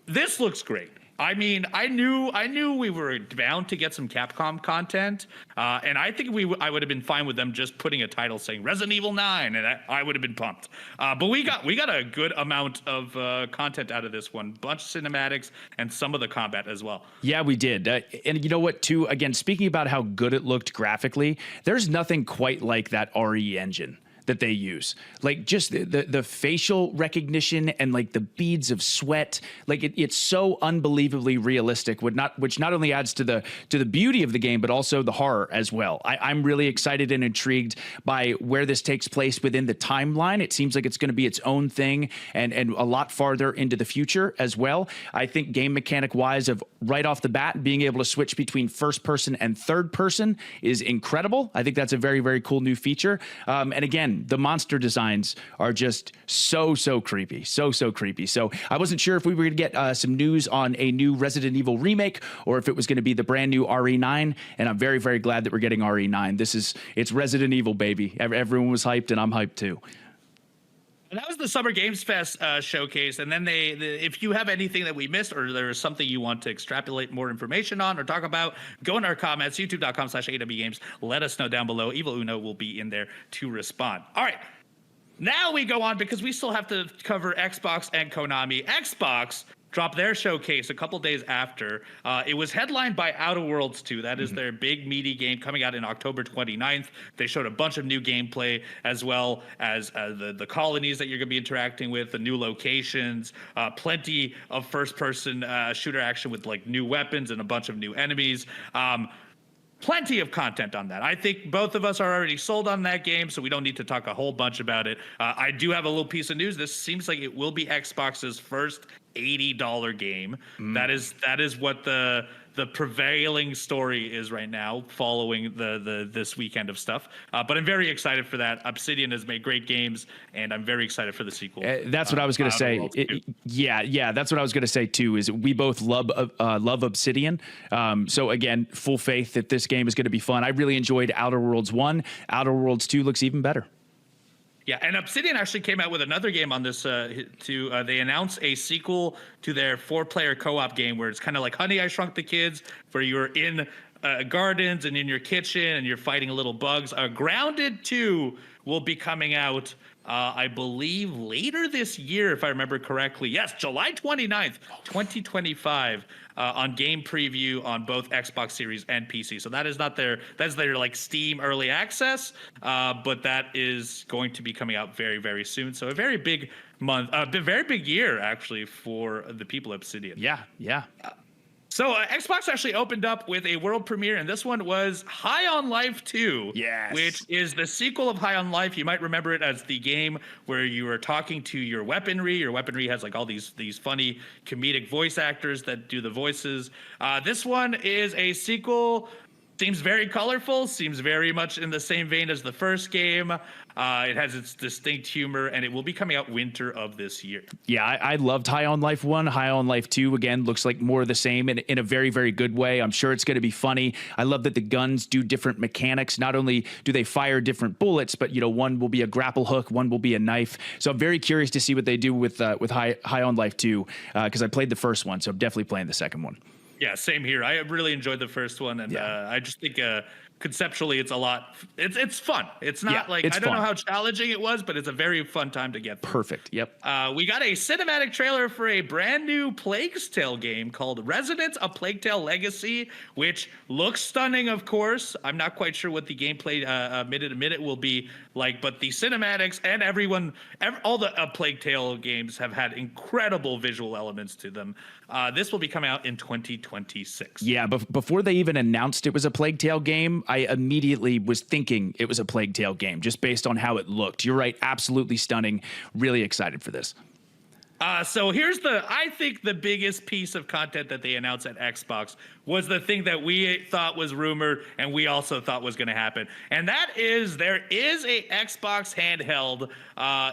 [SPEAKER 1] This looks great. I mean, I knew we were bound to get some Capcom content, and I think I would have been fine with them just putting a title saying Resident Evil 9, and I would have been pumped. But we got a good amount of content out of this one, bunch of cinematics and some of the combat as well. Yeah, we did. And you know what, too? Again, speaking about how good it looked graphically, there's nothing quite like that RE engine that they use. Like just the facial recognition and like the beads of sweat, like it's so unbelievably realistic, which not only adds to the beauty of the game, but also the horror as well. I'm really excited and intrigued by where this takes place within the timeline. It seems like it's going to be its own thing and a lot farther into the future as well. I think game mechanic wise of right off the bat, being able to switch between first person and third person is incredible. I think that's a very, very cool new feature. And again, the monster designs are just so creepy, so creepy. So I wasn't sure if we were going to get some news on a new Resident Evil remake or if it was going to be the brand new RE9. And I'm very, very glad that we're getting RE9. It's Resident Evil, baby. Everyone was hyped, and I'm hyped too. And that was the Summer Games Fest showcase. And then if you have anything that we missed or there is something you want to extrapolate more information on or talk about, go in our comments, youtube.com/AEW Games. Let us know down below. Evil Uno will be in there to respond. All right. Now we go on because we still have to cover Xbox and Konami. Xbox dropped their showcase a couple days after. It was headlined by Outer Worlds 2. That is their big, meaty game coming out in October 29th. They showed a bunch of new gameplay as well as the colonies that you're going to be interacting with, the new locations, plenty of first-person shooter action with like new weapons and a bunch of new enemies. Plenty of content on that. I think both of us are already sold on that game, so we don't need to talk a whole bunch about it. I do have a little piece of news. This seems like it will be Xbox's first $80 game. That is what the prevailing story is right now, following this weekend of stuff. But I'm very excited for that. Obsidian has made great games, and I'm very excited for the sequel.
[SPEAKER 2] That's what I was going to say. That's what I was going to say too. Is we both love Obsidian. So again, full faith that this game is going to be fun. I really enjoyed Outer Worlds 1. Outer Worlds 2 looks even better.
[SPEAKER 1] Yeah, and Obsidian actually came out with another game on this they announced a sequel to their 4-player co-op game where it's kind of like Honey, I Shrunk the Kids, where you're in gardens and in your kitchen and you're fighting little bugs. Grounded 2 will be coming out I believe later this year, if I remember correctly. Yes, July 29th, 2025, on Game Preview on both Xbox Series and PC. So that is not that's their like Steam early access, but that is going to be coming out very, very soon. So a very big month, a very big year actually for the people at Obsidian.
[SPEAKER 2] Yeah, yeah.
[SPEAKER 1] So Xbox actually opened up with a world premiere, and this one was High on Life 2,
[SPEAKER 2] Yes.
[SPEAKER 1] which is the sequel of High on Life. You might remember it as the game where you were talking to your weaponry. Your weaponry has like all these funny comedic voice actors that do the voices. This one is a sequel. Seems very colorful, seems very much in the same vein as the first game. It has its distinct humor, and it will be coming out winter of this year.
[SPEAKER 2] Yeah, I loved High on Life 1. High on Life 2, again, looks like more of the same in a very, very good way. I'm sure it's going to be funny. I love that the guns do different mechanics. Not only do they fire different bullets, but, one will be a grapple hook, one will be a knife. So I'm very curious to see what they do with High on Life 2, because I played the first one, so I'm definitely playing the second one.
[SPEAKER 1] Yeah, same here. I really enjoyed the first one, and I just think conceptually it's a lot. It's fun. It's not I don't know how challenging it was, but it's a very fun time to get through.
[SPEAKER 2] Perfect. Yep.
[SPEAKER 1] We got a cinematic trailer for a brand new Plague's Tale game called Residents: A Plague Tale Legacy, which looks stunning. Of course, I'm not quite sure what the gameplay minute will be like, but the cinematics and all the Plague Tale games have had incredible visual elements to them. This will be coming out in 2026.
[SPEAKER 2] Yeah, but before they even announced it was a Plague Tale game, I immediately was thinking it was a Plague Tale game just based on how it looked. You're right, absolutely stunning. Really excited for this.
[SPEAKER 1] So here's I think the biggest piece of content that they announced at Xbox was the thing that we thought was rumored and we also thought was going to happen. And that is there is a Xbox handheld.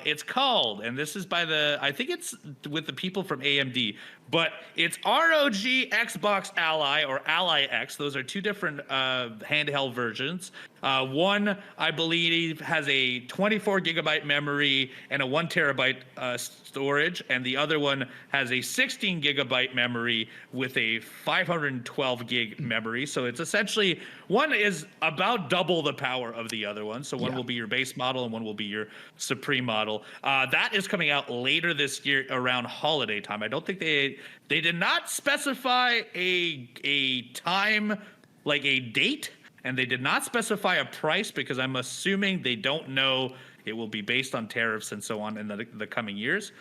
[SPEAKER 1] It's called, and this is I think it's with the people from AMD, but it's ROG Xbox Ally or Ally X. Those are two different handheld versions. One, I believe, has a 24 gigabyte memory and a 1 terabyte storage, and the other one has a 16 gigabyte memory with a 512 gig memory. So it's essentially one is about double the power of the other one. So one will be your base model and one will be your Supreme model. That is coming out later this year around holiday time. I don't think they did not specify a time, like a date, and they did not specify a price because I'm assuming they don't know it will be based on tariffs and so on in the coming years.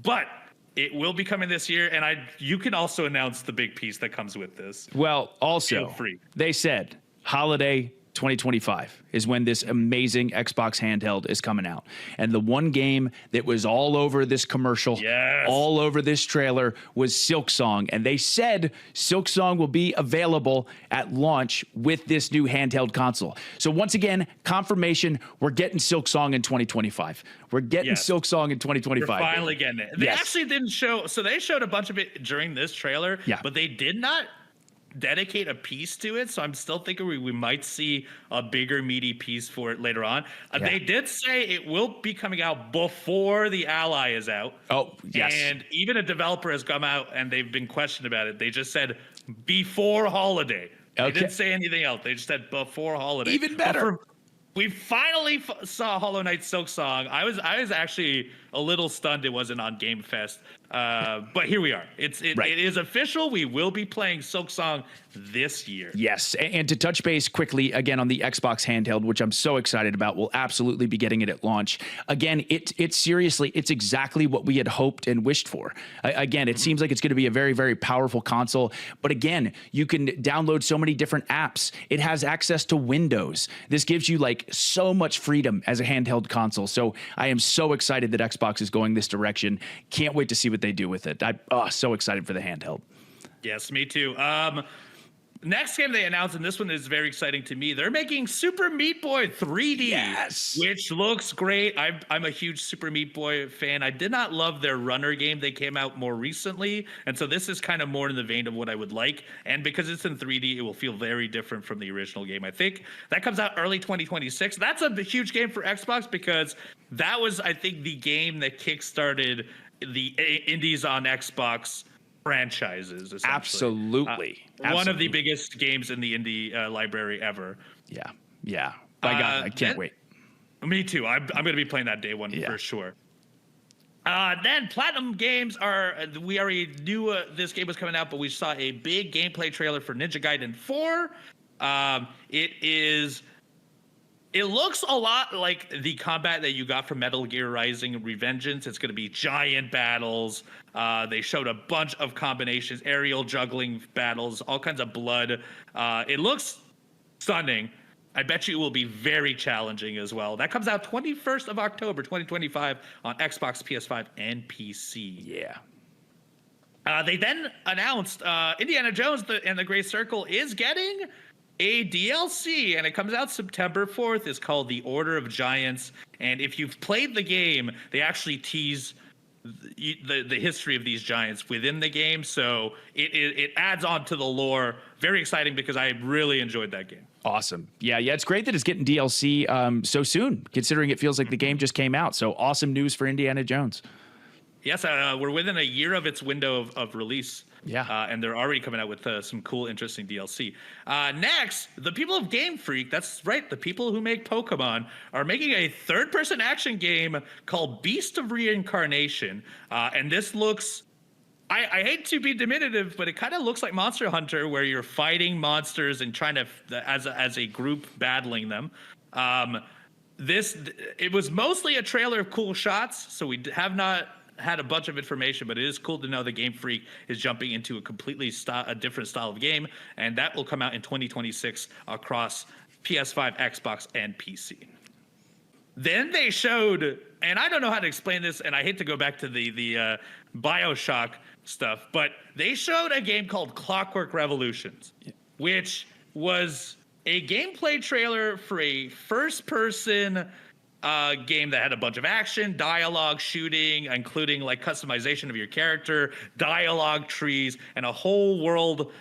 [SPEAKER 1] But it will be coming this year, and you can also announce the big piece that comes with this.
[SPEAKER 2] Well, also,
[SPEAKER 1] Feel free.
[SPEAKER 2] They said holiday 2025 is when this amazing Xbox handheld is coming out. And the one game that was all over this commercial, all over this trailer, was Silksong. And they said Silksong will be available at launch with this new handheld console. So once again, confirmation, we're getting Silksong in 2025. We're getting Silksong in 2025.
[SPEAKER 1] We're finally getting it. They actually didn't show, so they showed a bunch of it during this trailer, but they did not dedicate a piece to it, so I'm still thinking we might see a bigger meaty piece for it later on. They did say it will be coming out before the Ally is out.
[SPEAKER 2] Oh, yes.
[SPEAKER 1] And even a developer has come out and they've been questioned about it. They just said before holiday. They didn't say anything else. They just said before holiday.
[SPEAKER 2] Even better.
[SPEAKER 1] We finally saw Hollow Knight Silksong. I was actually a little stunned it wasn't on GameFest. But here we are. It is official. We will be playing Silksong this year.
[SPEAKER 2] Yes. And to touch base quickly again on the Xbox handheld, which I'm so excited about, we'll absolutely be getting it at launch. Again, it's seriously, it's exactly what we had hoped and wished for. Again, it seems like it's going to be a very, very powerful console. But again, you can download so many different apps. It has access to Windows. This gives you like so much freedom as a handheld console. So I am so excited that Xbox is going this direction. Can't wait to see what they do with it. I'm so excited for the handheld.
[SPEAKER 1] Yes, me too. Next game they announced, and this one is very exciting to me. They're making Super Meat Boy 3D, which looks great. I'm a huge Super Meat Boy fan. I did not love their runner game. They came out more recently, and so this is kind of more in the vein of what I would like. And because it's in 3D, it will feel very different from the original game. I think that comes out early 2026. That's a huge game for Xbox because that was, I think, the game that kickstarted the indies on Xbox franchises.
[SPEAKER 2] Absolutely.
[SPEAKER 1] One of the biggest games in the indie library ever.
[SPEAKER 2] Yeah. By God, I can't wait.
[SPEAKER 1] Me too. I'm going to be playing that day one for sure. Then Platinum Games we already knew this game was coming out, but we saw a big gameplay trailer for Ninja Gaiden 4. It looks a lot like the combat that you got from Metal Gear Rising Revengeance. It's going to be giant battles. They showed a bunch of combinations, aerial juggling battles, all kinds of blood. It looks stunning. I bet you it will be very challenging as well. That comes out 21st of October, 2025 on Xbox, PS5, and PC.
[SPEAKER 2] Yeah.
[SPEAKER 1] They then announced Indiana Jones and the Great Circle is getting a DLC, and it comes out September 4th. It's called The Order of Giants. And if you've played the game, they actually tease the history of these giants within the game. So it adds on to the lore. Very exciting because I really enjoyed that game.
[SPEAKER 2] Awesome. Yeah. It's great that it's getting DLC so soon, considering it feels like the game just came out. So awesome news for Indiana Jones.
[SPEAKER 1] Yes, we're within a year of its window of release.
[SPEAKER 2] Yeah.
[SPEAKER 1] And they're already coming out with some cool, interesting DLC. Next, the people of Game Freak, that's right, the people who make Pokemon, are making a third-person action game called Beast of Reincarnation. And this looks... I hate to be diminutive, but it kind of looks like Monster Hunter, where you're fighting monsters and trying to, as a group, battling them. It was mostly a trailer of cool shots, so we have not had a bunch of information, but it is cool to know that Game Freak is jumping into a completely different style of game, and that will come out in 2026 across PS5, Xbox, and PC. Then they showed, and I don't know how to explain this, and I hate to go back to the BioShock stuff, but they showed a game called Clockwork Revolutions, which was a gameplay trailer for a first-person game that had a bunch of action, dialogue, shooting, including like customization of your character, dialogue trees, and a whole world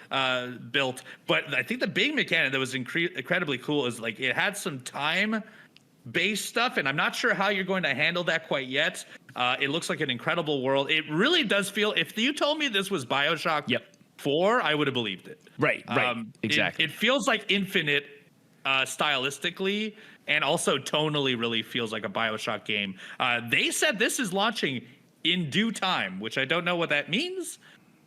[SPEAKER 1] built. But I think the big mechanic that was incredibly cool is like it had some time-based stuff, and I'm not sure how you're going to handle that quite yet. It looks like an incredible world. It really does feel, if you told me this was BioShock 4, I would have believed it.
[SPEAKER 2] Right, exactly.
[SPEAKER 1] It feels like Infinite stylistically, and also tonally really feels like a BioShock game. They said this is launching in due time, which I don't know what that means.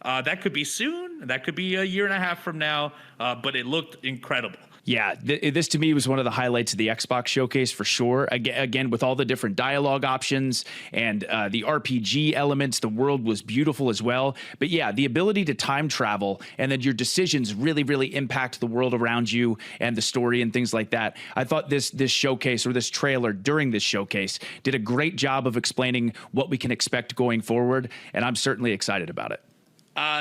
[SPEAKER 1] That could be soon. That could be a year and a half from now, but it looked incredible.
[SPEAKER 2] Yeah, this to me was one of the highlights of the Xbox showcase for sure. Again, with all the different dialogue options and the RPG elements, the world was beautiful as well. But yeah, the ability to time travel and that your decisions really, really impact the world around you and the story and things like that. I thought this showcase or this trailer during this showcase did a great job of explaining what we can expect going forward, and I'm certainly excited about it.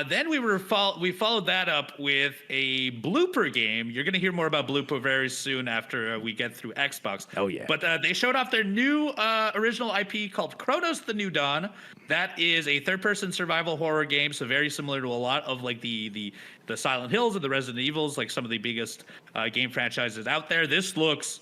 [SPEAKER 1] Then we followed that up with a blooper game. You're going to hear more about blooper very soon after we get through Xbox.
[SPEAKER 2] Oh, yeah.
[SPEAKER 1] But they showed off their new original IP called Chronos: The New Dawn. That is a third-person survival horror game, so very similar to a lot of like the Silent Hills and the Resident Evils, like some of the biggest game franchises out there. This looks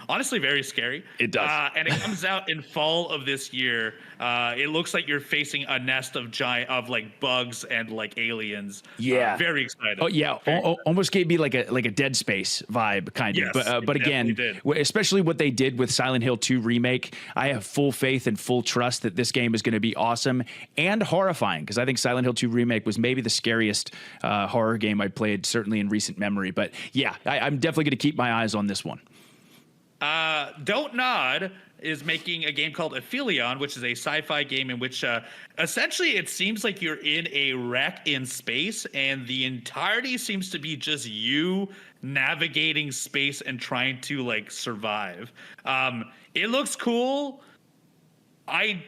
[SPEAKER 1] honestly very scary.
[SPEAKER 2] It does.
[SPEAKER 1] And it comes out in fall of this year. It looks like you're facing a nest of like bugs and like aliens.
[SPEAKER 2] Yeah.
[SPEAKER 1] Very excited.
[SPEAKER 2] Oh yeah. Almost gave me like a Dead Space vibe kind of.
[SPEAKER 1] Yes,
[SPEAKER 2] but again, especially what they did with Silent Hill 2 remake, I have full faith and full trust that this game is going to be awesome and horrifying, because I think Silent Hill 2 remake was maybe the scariest horror game I played, certainly in recent memory. But yeah, I'm definitely going to keep my eyes on this one.
[SPEAKER 1] Don't Nod is making a game called Aphelion, which is a sci-fi game in which essentially it seems like you're in a wreck in space, and the entirety seems to be just you navigating space and trying to like survive. It looks cool. I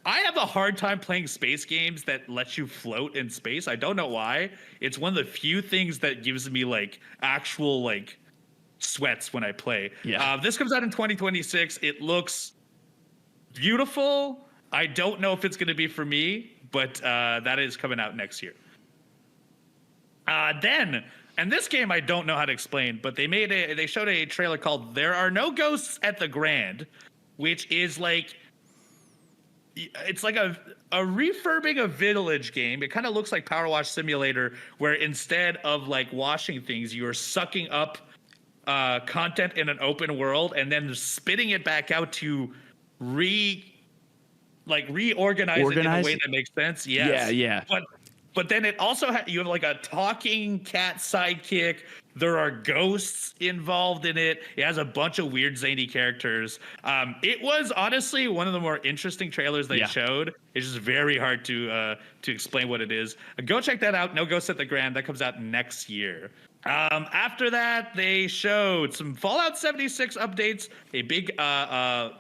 [SPEAKER 1] have a hard time playing space games that let you float in space. I don't know why. It's one of the few things that gives me like actual like sweats when I play.
[SPEAKER 2] Yeah.
[SPEAKER 1] This comes out in 2026. It looks beautiful. I don't know if it's going to be for me, but that is coming out next year. And this game I don't know how to explain, but they showed a trailer called There Are No Ghosts at the Grand, which is like, it's like a refurbing a village game. It kind of looks like Power Wash Simulator, where instead of like washing things, you're sucking up content in an open world and then spitting it back out to reorganize it in a way that makes sense. Yes.
[SPEAKER 2] Yeah.
[SPEAKER 1] But then it also you have like a talking cat sidekick. There are ghosts involved in it. It has a bunch of weird zany characters. It was honestly one of the more interesting trailers they showed. It's just very hard to explain what it is. Go check that out. No Ghosts at the Grand. That comes out next year. After that, they showed some Fallout 76 updates, a big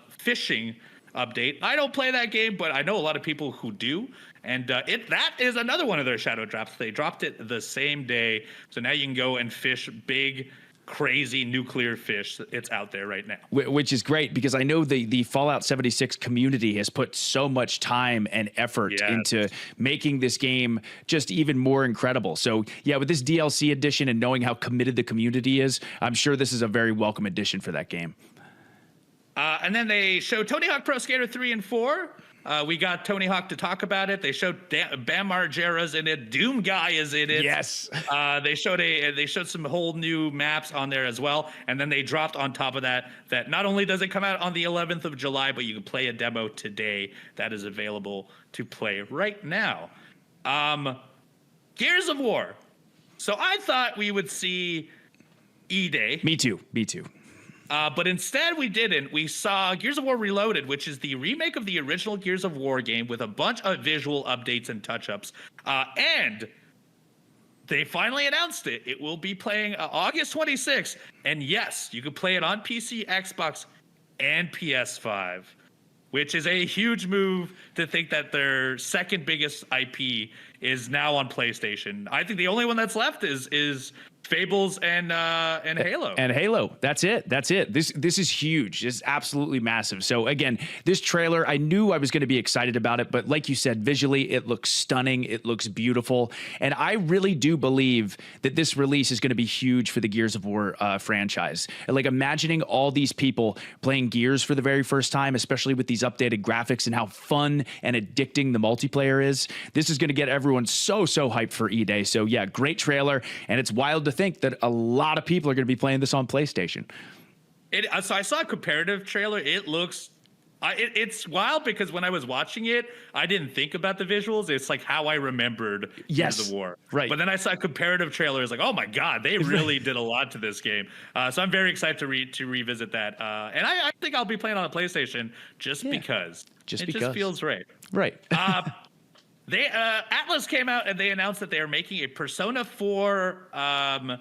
[SPEAKER 1] fishing update. I don't play that game, but I know a lot of people who do. And that is another one of their shadow drops. They dropped it the same day. So now you can go and fish big, crazy nuclear fish. It's out there right now.
[SPEAKER 2] Which is great because I know the Fallout 76 community has put so much time and effort into making this game just even more incredible. So yeah, with this DLC edition and knowing how committed the community is, I'm sure this is a very welcome addition for that game.
[SPEAKER 1] And then they showed Tony Hawk Pro Skater 3 and 4. We got Tony Hawk to talk about it. They showed Bam Margera's in it. Doom Guy is in it.
[SPEAKER 2] Yes.
[SPEAKER 1] They showed some whole new maps on there as well. And then they dropped on top of that not only does it come out on the 11th of July, but you can play a demo today that is available to play right now. Gears of War. So I thought we would see E-Day.
[SPEAKER 2] Me too.
[SPEAKER 1] But instead we didn't. We saw Gears of War Reloaded, which is the remake of the original Gears of War game with a bunch of visual updates and touch-ups. And they finally announced it. It will be playing August 26th. And yes, you can play it on PC, Xbox, and PS5, which is a huge move to think that their second biggest IP is now on PlayStation. I think the only one that's left is Fables and Halo.
[SPEAKER 2] And Halo. That's it. This is huge. It's absolutely massive. So again, this trailer, I knew I was going to be excited about it, but like you said, visually, it looks stunning. It looks beautiful. And I really do believe that this release is going to be huge for the Gears of War franchise. Like imagining all these people playing Gears for the very first time, especially with these updated graphics and how fun and addicting the multiplayer is. This is going to get everyone so hyped for E-Day. So yeah, great trailer. And it's wild to think that a lot of people are going to be playing this on PlayStation.
[SPEAKER 1] So I saw a comparative trailer. It looks, it's wild because when I was watching it, I didn't think about the visuals. It's like how I remembered Gears of War.
[SPEAKER 2] Right.
[SPEAKER 1] But then I saw a comparative trailer. It's like, oh my God, they really did a lot to this game. So I'm very excited to revisit that. And I think I'll be playing on a PlayStation just because. It just feels right.
[SPEAKER 2] Right.
[SPEAKER 1] Atlas came out and they announced that they are making a Persona 4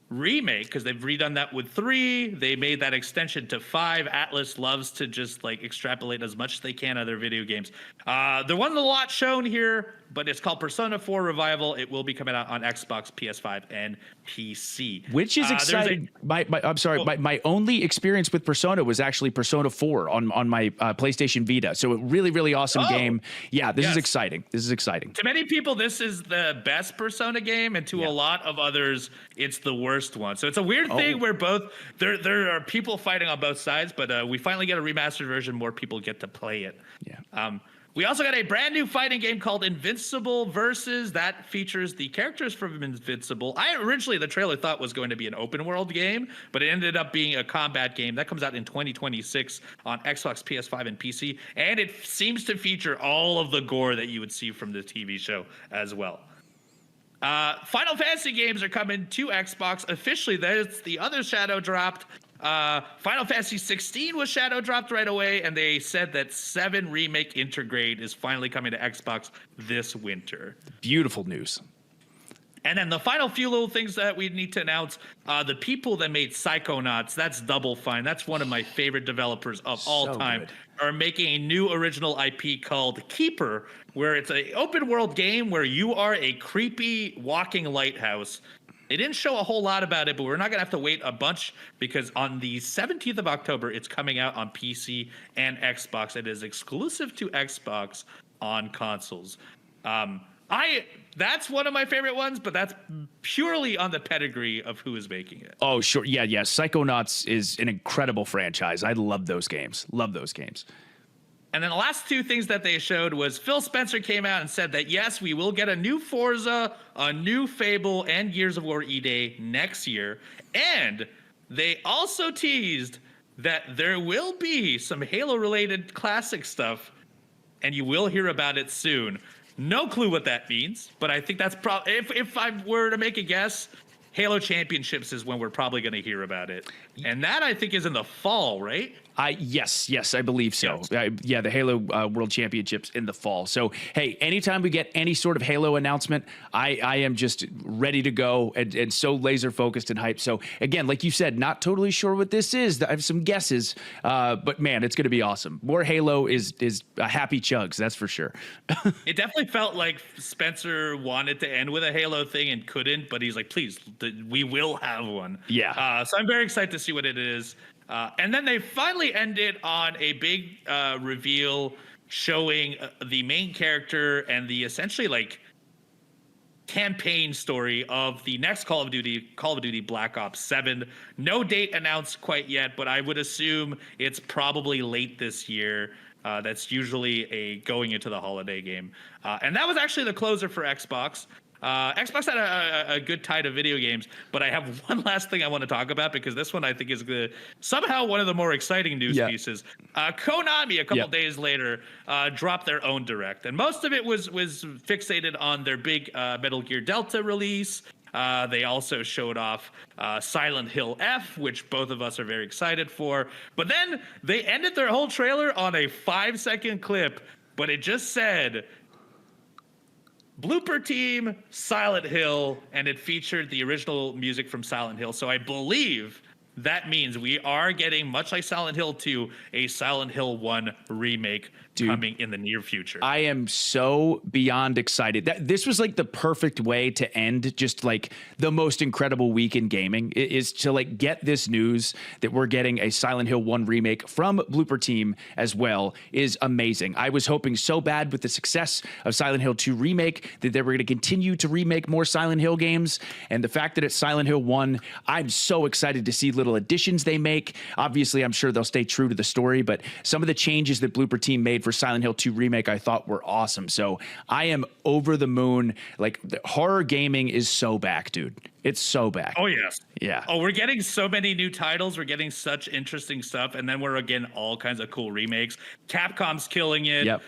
[SPEAKER 1] remake because they've redone that with 3. They made that extension to 5. Atlas loves to just like extrapolate as much as they can out of their video games. The one a lot shown here, but it's called Persona 4 Revival. It will be coming out on Xbox, PS5, and PC.
[SPEAKER 2] Which is exciting. My only experience with Persona was actually Persona 4 on my PlayStation Vita. So a really awesome game. Yeah, this is exciting.
[SPEAKER 1] To many people, this is the best Persona game, and to a lot of others, it's the worst one. So it's a weird thing where there are people fighting on both sides, but we finally get a remastered version. More people get to play it.
[SPEAKER 2] Yeah.
[SPEAKER 1] We also got a brand new fighting game called Invincible Versus that features the characters from Invincible. I originally, the trailer thought was going to be an open world game, but it ended up being a combat game. That comes out in 2026 on Xbox, PS5, and PC. And it seems to feature all of the gore that you would see from the TV show as well. Final Fantasy games are coming to Xbox officially. That's the other shadow dropped. Final Fantasy 16 was shadow dropped right away, and they said that 7 Remake Intergrade is finally coming to Xbox this winter.
[SPEAKER 2] Beautiful news.
[SPEAKER 1] And then the final few little things that we need to announce, the people that made Psychonauts, that's Double Fine. That's one of my favorite developers of all time, are making a new original IP called Keeper, where it's an open world game where you are a creepy walking lighthouse. They didn't show a whole lot about it, but we're not going to have to wait a bunch because on the 17th of October, it's coming out on PC and Xbox. It is exclusive to Xbox on consoles. That's one of my favorite ones, but that's purely on the pedigree of who is making it.
[SPEAKER 2] Oh, sure. Yeah. Psychonauts is an incredible franchise. I love those games.
[SPEAKER 1] And then the last 2 things that they showed was Phil Spencer came out and said that, yes, we will get a new Forza, a new Fable, and Gears of War E-Day next year. And they also teased that there will be some Halo-related classic stuff, and you will hear about it soon. No clue what that means, but I think that's probably, if I were to make a guess, Halo Championships is when we're probably going to hear about it. And that, I think, is in the fall, right?
[SPEAKER 2] Yes, I believe so.
[SPEAKER 1] Yes.
[SPEAKER 2] The Halo World Championships in the fall. So, hey, anytime we get any sort of Halo announcement, I am just ready to go and so laser focused and hyped. So, again, like you said, not totally sure what this is. I have some guesses, but man, it's going to be awesome. More Halo is a happy Chugs, that's for sure.
[SPEAKER 1] It definitely felt like Spencer wanted to end with a Halo thing and couldn't, but he's like, please, we will have one.
[SPEAKER 2] Yeah.
[SPEAKER 1] So I'm very excited to see what it is. And then they finally ended on a big reveal showing the main character and the essentially like campaign story of the next Call of Duty Black Ops 7. No date announced quite yet, but I would assume it's probably late this year. That's usually a going into the holiday game. And that was actually the closer for Xbox. Xbox had a good tide of video games, but I have one last thing I want to talk about because this one I think is somehow one of the more exciting news pieces. Konami, a couple days later, dropped their own direct, and most of it was fixated on their big Metal Gear Delta release. They also showed off Silent Hill F, which both of us are very excited for. But then they ended their whole trailer on a 5-second clip, but it just said Blooper Team, Silent Hill, and it featured the original music from Silent Hill. So I believe that means we are getting, much like Silent Hill 2, a Silent Hill 1 remake coming in the near future.
[SPEAKER 2] I am so beyond excited. This was like the perfect way to end just like the most incredible week in gaming, is to like get this news that we're getting a Silent Hill 1 remake from Blooper Team as well is amazing. I was hoping so bad with the success of Silent Hill 2 remake that they were going to continue to remake more Silent Hill games. And the fact that it's Silent Hill 1, I'm so excited to see little additions they make. Obviously, I'm sure they'll stay true to the story, but some of the changes that Blooper Team made for Silent Hill 2 remake I thought were awesome. So I am over the moon. Like, the horror gaming is so back, dude. It's so back.
[SPEAKER 1] Oh, yes.
[SPEAKER 2] Yeah.
[SPEAKER 1] Oh, we're getting so many new titles. We're getting such interesting stuff. And then we're getting all kinds of cool remakes. Capcom's killing it.
[SPEAKER 2] Yep.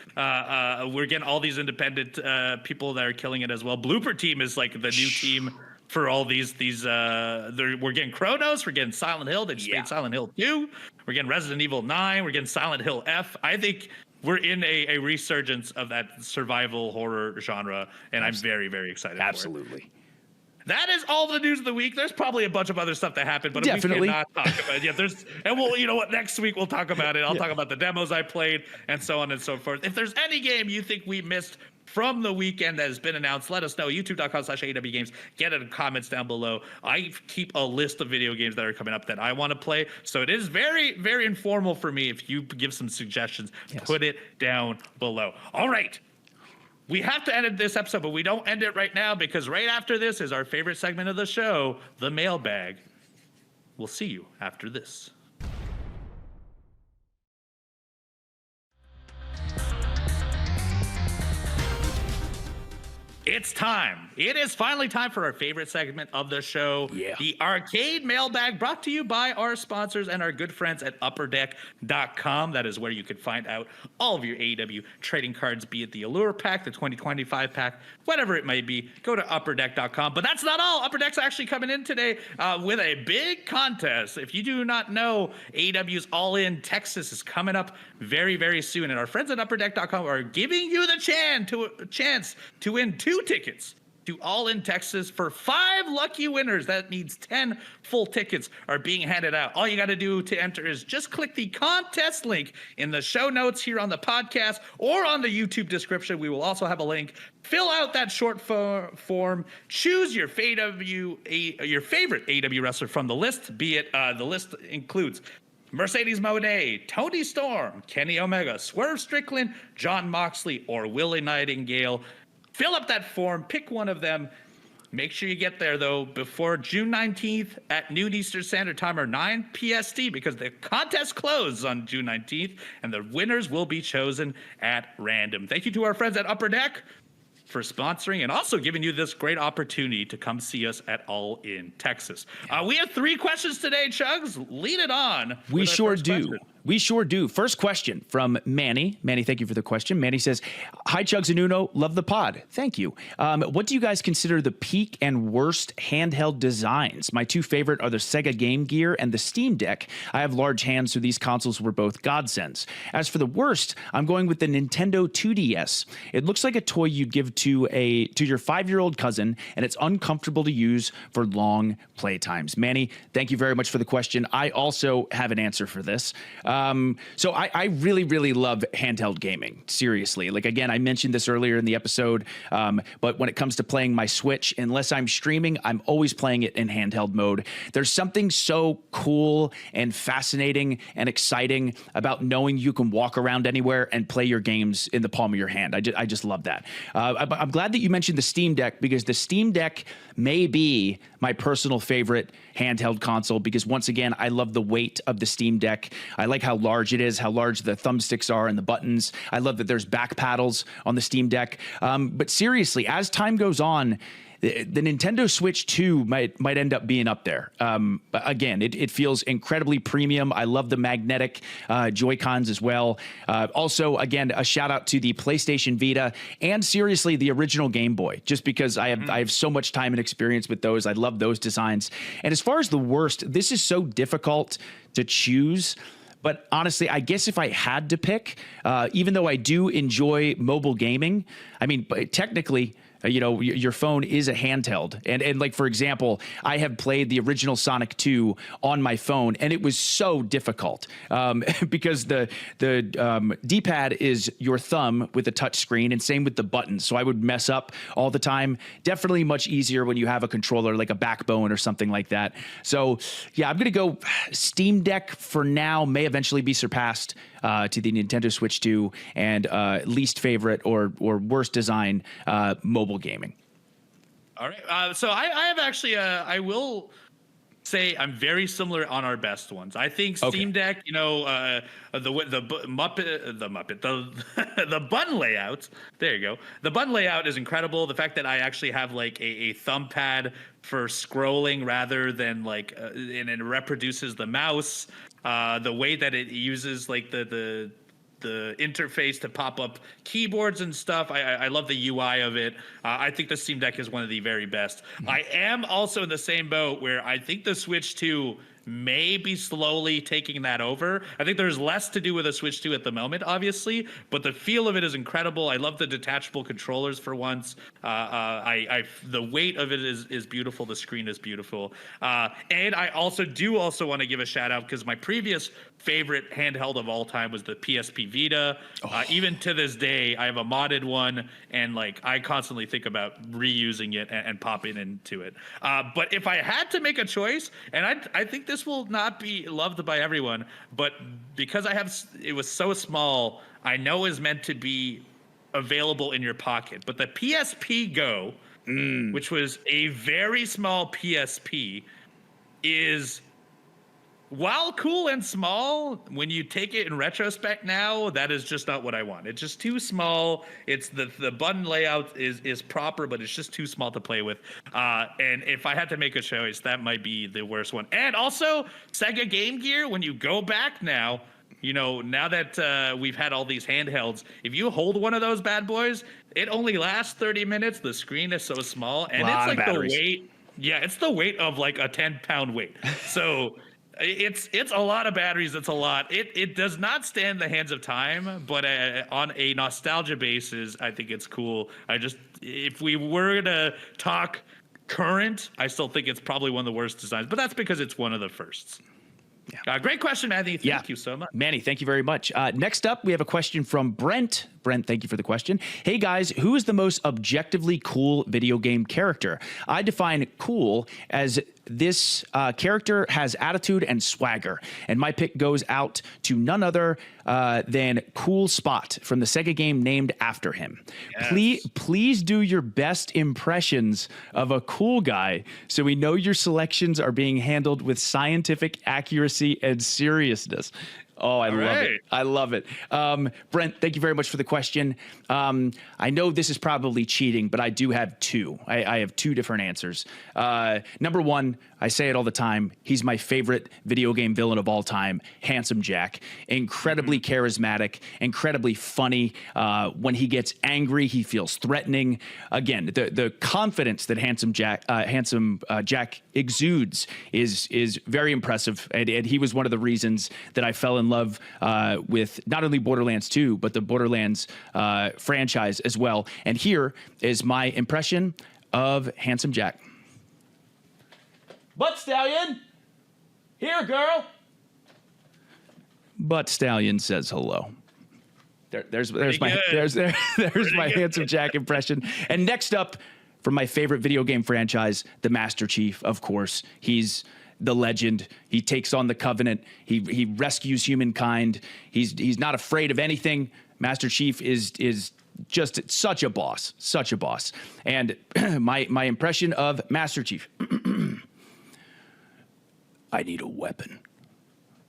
[SPEAKER 1] We're getting all these independent people that are killing it as well. Blooper Team is like the new team for all these we're getting Chronos, we're getting Silent Hill, they just made Silent Hill 2, we're getting Resident Evil 9, we're getting Silent Hill F. I think we're in a resurgence of that survival horror genre, and I'm very, very excited for it. That is all the news of the week. There's probably a bunch of other stuff that happened, but we cannot talk about it. And we'll, you know what, next week we'll talk about it. I'll talk about the demos I played and so on and so forth. If there's any game you think we missed from the weekend that has been announced, let us know. YouTube.com/AEW Games. Get it in comments down below. I keep a list of video games that are coming up that I want to play. So it is very, very informal for me. If you give some suggestions, put it down below. All right. We have to end this episode, but we don't end it right now because right after this is our favorite segment of the show, the mailbag. We'll see you after this. It's time. It is finally time for our favorite segment of the show, the Arcade Mailbag, brought to you by our sponsors and our good friends at UpperDeck.com. That is where you can find out all of your AEW trading cards, be it the Allure Pack, the 2025 pack, whatever it may be. Go to UpperDeck.com. But that's not all. Upper Deck's actually coming in today with a big contest. If you do not know, AEW's All-In Texas is coming up very, very soon. And our friends at UpperDeck.com are giving you the chance to win 2 tickets to All-In Texas for 5 lucky winners. That means 10 full tickets are being handed out. All you got to do to enter is just click the contest link in the show notes here on the podcast or on the YouTube description. We will also have a link. Fill out that short form. Choose your favorite AEW wrestler from the list, be it the list includes Mercedes Moné, Tony Storm, Kenny Omega, Swerve Strickland, Jon Moxley, or Willie Nightingale. Fill up that form, pick one of them. Make sure you get there, though, before June 19th at noon Eastern Standard Time or 9 PST, because the contest closes on June 19th, and the winners will be chosen at random. Thank you to our friends at Upper Deck for sponsoring and also giving you this great opportunity to come see us at All-In Texas. We have 3 questions today, Chugs. Lead it on.
[SPEAKER 2] We sure do. We sure do. First question from Manny. Manny, thank you for the question. Manny says, "Hi, Chugs and Uno. Love the pod." Thank you. What do you guys consider the peak and worst handheld designs? My 2 favorite are the Sega Game Gear and the Steam Deck. I have large hands, so these consoles were both godsends. As for the worst, I'm going with the Nintendo 2DS. It looks like a toy you'd give to your 5-year-old cousin, and it's uncomfortable to use for long playtimes. Manny, thank you very much for the question. I also have an answer for this. So I really, really love handheld gaming. Seriously. Like, again, I mentioned this earlier in the episode, but when it comes to playing my Switch, unless I'm streaming, I'm always playing it in handheld mode. There's something so cool and fascinating and exciting about knowing you can walk around anywhere and play your games in the palm of your hand. I just love that. I'm glad that you mentioned the Steam Deck, because the Steam Deck may be my personal favorite handheld console, because once again, I love the weight of the Steam Deck. I like how large it is, how large the thumbsticks are and the buttons. I love that there's back paddles on the Steam Deck. But seriously, as time goes on, the Nintendo Switch 2 might end up being up there. Again, it feels incredibly premium. I love the magnetic Joy-Cons as well. Also, again, a shout out to the PlayStation Vita and seriously the original Game Boy, just because I have so much time and experience with those. I love those designs. And as far as the worst, this is so difficult to choose. But honestly, I guess if I had to pick, even though I do enjoy mobile gaming, I mean, technically, your phone is a handheld. And like, for example, I have played the original Sonic 2 on my phone, and it was so difficult because the D-pad is your thumb with a touch screen, and same with the buttons. So I would mess up all the time. Definitely much easier when you have a controller like a Backbone or something like that. So yeah, I'm going to go Steam Deck for now, may eventually be surpassed to the Nintendo Switch 2, and least favorite or worst design mobile gaming.
[SPEAKER 1] All right. So I have actually, I will say I'm very similar on our best ones. I think Steam Deck, the button layout. There you go. The button layout is incredible. The fact that I actually have like a thumb pad for scrolling rather than and it reproduces the mouse. The way that it uses like the interface to pop up keyboards and stuff. I love the UI of it. I think the Steam Deck is one of the very best. I am also in the same boat where I think the Switch 2 may be slowly taking that over. I think there's less to do with the Switch 2 at the moment, obviously, but the feel of it is incredible. I love the detachable controllers for once. The weight of it is beautiful. The screen is beautiful. And I also want to give a shout out because my previous favorite handheld of all time was the PSP Vita. Even to this day, I have a modded one, and I constantly think about reusing it and popping into it. But if I had to make a choice, and I think this will not be loved by everyone, but because it was so small, I know is meant to be available in your pocket. But the PSP Go, which was a very small PSP, is, while cool and small, when you take it in retrospect now, that is just not what I want. It's just too small. It's the button layout is proper, but it's just too small to play with. And if I had to make a choice, that might be the worst one. And also, Sega Game Gear, when you go back now, now that we've had all these handhelds, if you hold one of those bad boys, it only lasts 30 minutes. The screen is so small, and it's like the weight. Yeah, it's the weight of like a 10-pound weight. So it's a lot of batteries. It's a lot. It does not stand the hands of time, but on a nostalgia basis, I think it's cool. If we were to talk current, I still think it's probably one of the worst designs, but that's because it's one of the firsts. Yeah. Great question, Manny. Thank you so much.
[SPEAKER 2] Manny, thank you very much. Next up, we have a question from Brent. Brent, thank you for the question. Hey guys, who is the most objectively cool video game character? I define cool as this character has attitude and swagger, and my pick goes out to none other than Cool Spot from the Sega game named after him. Yes. Please do your best impressions of a cool guy so we know your selections are being handled with scientific accuracy and seriousness. Oh, I
[SPEAKER 1] All
[SPEAKER 2] love
[SPEAKER 1] right.
[SPEAKER 2] it. I love it. Brent, thank you very much for the question. I know this is probably cheating, but I do have two. I have two different answers. Number one, I say it all the time. He's my favorite video game villain of all time, Handsome Jack. Incredibly charismatic, incredibly funny. When he gets angry, he feels threatening. Again, the confidence that Handsome Jack exudes is very impressive, and he was one of the reasons that I fell in love with not only Borderlands 2, but the Borderlands franchise as well. And here is my impression of Handsome Jack. Butt Stallion, here, girl. Butt Stallion says hello. There's my Handsome Jack impression. And next up, from my favorite video game franchise, the Master Chief, of course. He's the legend. He takes on the Covenant. He rescues humankind. He's not afraid of anything. Master Chief is just such a boss. And my impression of Master Chief. I need a weapon.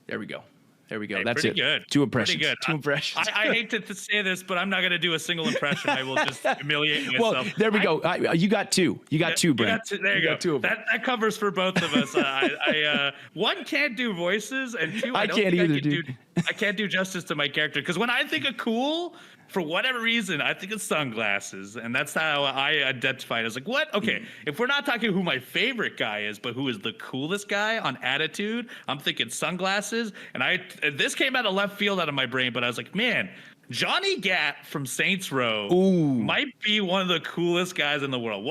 [SPEAKER 2] There we go. Hey, that's it.
[SPEAKER 1] Good.
[SPEAKER 2] Two impressions.
[SPEAKER 1] Pretty good.
[SPEAKER 2] Two impressions.
[SPEAKER 1] I hate to say this, but I'm not going to do a single impression. I will just humiliate myself.
[SPEAKER 2] Well, there we go. You got two. You got two, Brent.
[SPEAKER 1] There you go.
[SPEAKER 2] Two of them.
[SPEAKER 1] That covers for both of us. One, can't do voices, and two,
[SPEAKER 2] I can't either, dude.
[SPEAKER 1] I can't do justice to my character, because when I think of cool, for whatever reason, I think of sunglasses, and that's how I identify it. As like, what? Okay, if we're not talking who my favorite guy is, but who is the coolest guy on attitude, I'm thinking sunglasses. And this came out of left field out of my brain, but I was like, man, Johnny Gat from Saints Row might be one of the coolest guys in the world.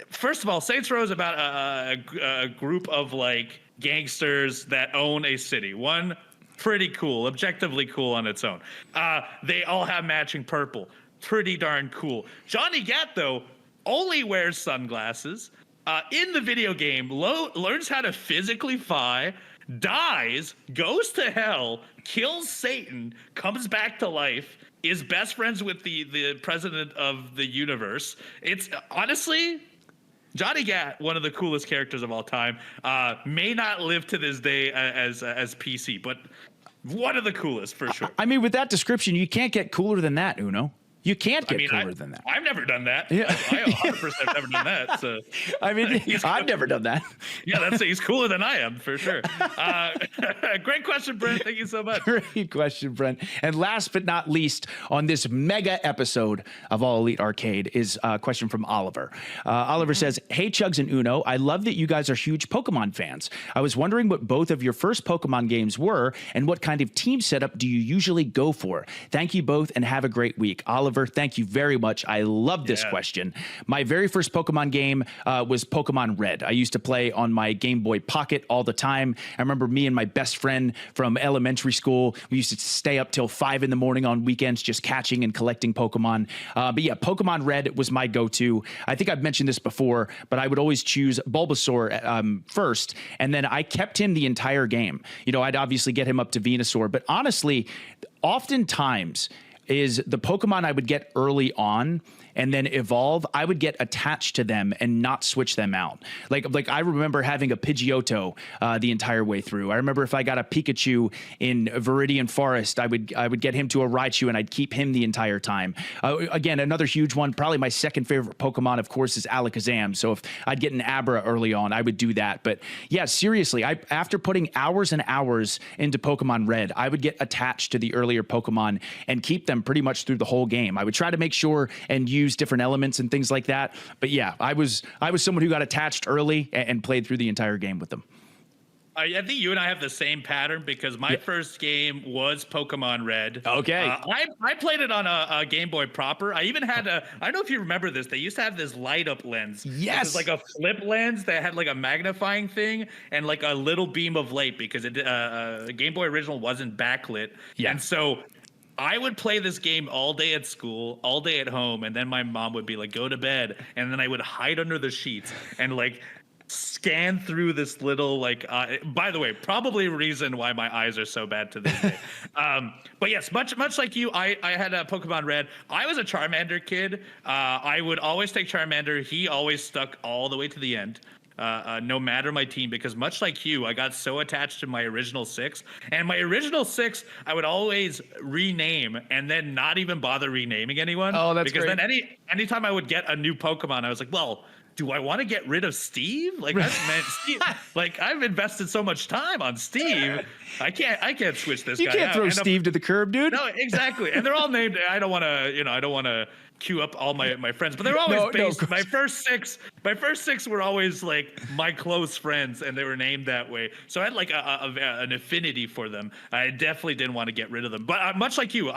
[SPEAKER 1] First of all, Saints Row is about a group of like gangsters that own a city. One, pretty cool, objectively cool on its own. They all have matching purple. Pretty darn cool. Johnny Gat, though, only wears sunglasses. In the video game, learns how to physically fly, dies, goes to hell, kills Satan, comes back to life, is best friends with the president of the universe. It's honestly, Johnny Gat, one of the coolest characters of all time, may not live to this day as PC, but one of the coolest for sure.
[SPEAKER 2] I mean, with that description, you can't get cooler than that, Uno. You can't get cooler than that.
[SPEAKER 1] I've never done that.
[SPEAKER 2] Yeah.
[SPEAKER 1] I 100% never done that. So
[SPEAKER 2] I mean, I've never done that.
[SPEAKER 1] Yeah, he's cooler than I am for sure. Great question, Brent. Thank you so much.
[SPEAKER 2] Great question, Brent. And last but not least, on this mega episode of All Elite Arcade is a question from Oliver. Oliver says, "Hey, Chugs and Uno, I love that you guys are huge Pokemon fans. I was wondering what both of your first Pokemon games were and what kind of team setup do you usually go for? Thank you both and have a great week." Oliver, thank you very much. I love this question. My very first Pokemon game was Pokemon Red. I used to play on my Game Boy Pocket all the time. I remember me and my best friend from elementary school, we used to stay up till 5 a.m. on weekends just catching and collecting Pokemon. But yeah, Pokemon Red was my go-to. I think I've mentioned this before, but I would always choose Bulbasaur first, and then I kept him the entire game. You know, I'd obviously get him up to Venusaur, but honestly, oftentimes is the Pokemon I would get early on and then evolve, I would get attached to them and not switch them out. Like I remember having a Pidgeotto the entire way through. I remember if I got a Pikachu in Viridian Forest, I would get him to a Raichu and I'd keep him the entire time. Again, another huge one, probably my second favorite Pokemon, of course, is Alakazam. So if I'd get an Abra early on, I would do that. But yeah, seriously, after putting hours and hours into Pokemon Red, I would get attached to the earlier Pokemon and keep them pretty much through the whole game. I would try to make sure and use different elements and things like that. But yeah, I was someone who got attached early and played through the entire game with them.
[SPEAKER 1] I think you and I have the same pattern because my first game was Pokemon Red.
[SPEAKER 2] Okay.
[SPEAKER 1] I played it on a Game Boy proper. I even had I don't know if you remember this. They used to have this light up lens.
[SPEAKER 2] Yes.
[SPEAKER 1] It was like a flip lens that had like a magnifying thing and like a little beam of light because Game Boy original wasn't backlit.
[SPEAKER 2] Yeah.
[SPEAKER 1] And so I would play this game all day at school, all day at home, and then my mom would be like, go to bed. And then I would hide under the sheets and like scan through this little like, by the way, probably a reason why my eyes are so bad to this day. But yes, much like you, I had a Pokemon Red. I was a Charmander kid. I would always take Charmander. He always stuck all the way to the end. no matter my team, because much like you, I got so attached to my original 6. And my original 6, I would always rename and then not even bother renaming anyone.
[SPEAKER 2] Oh, that's
[SPEAKER 1] because
[SPEAKER 2] great.
[SPEAKER 1] then anytime I would get a new Pokemon, I was like, well, do I want to get rid of Steve? Like I've invested so much time on Steve. I can't switch this
[SPEAKER 2] You
[SPEAKER 1] guy
[SPEAKER 2] can't
[SPEAKER 1] out.
[SPEAKER 2] throw
[SPEAKER 1] And
[SPEAKER 2] Steve to the curb, dude.
[SPEAKER 1] no, exactly. And they're all named. I don't want to queue up all my friends, but they're always based. My first six were always like my close friends, and they were named that way. So I had like an affinity for them. I definitely didn't want to get rid of them. But much like you,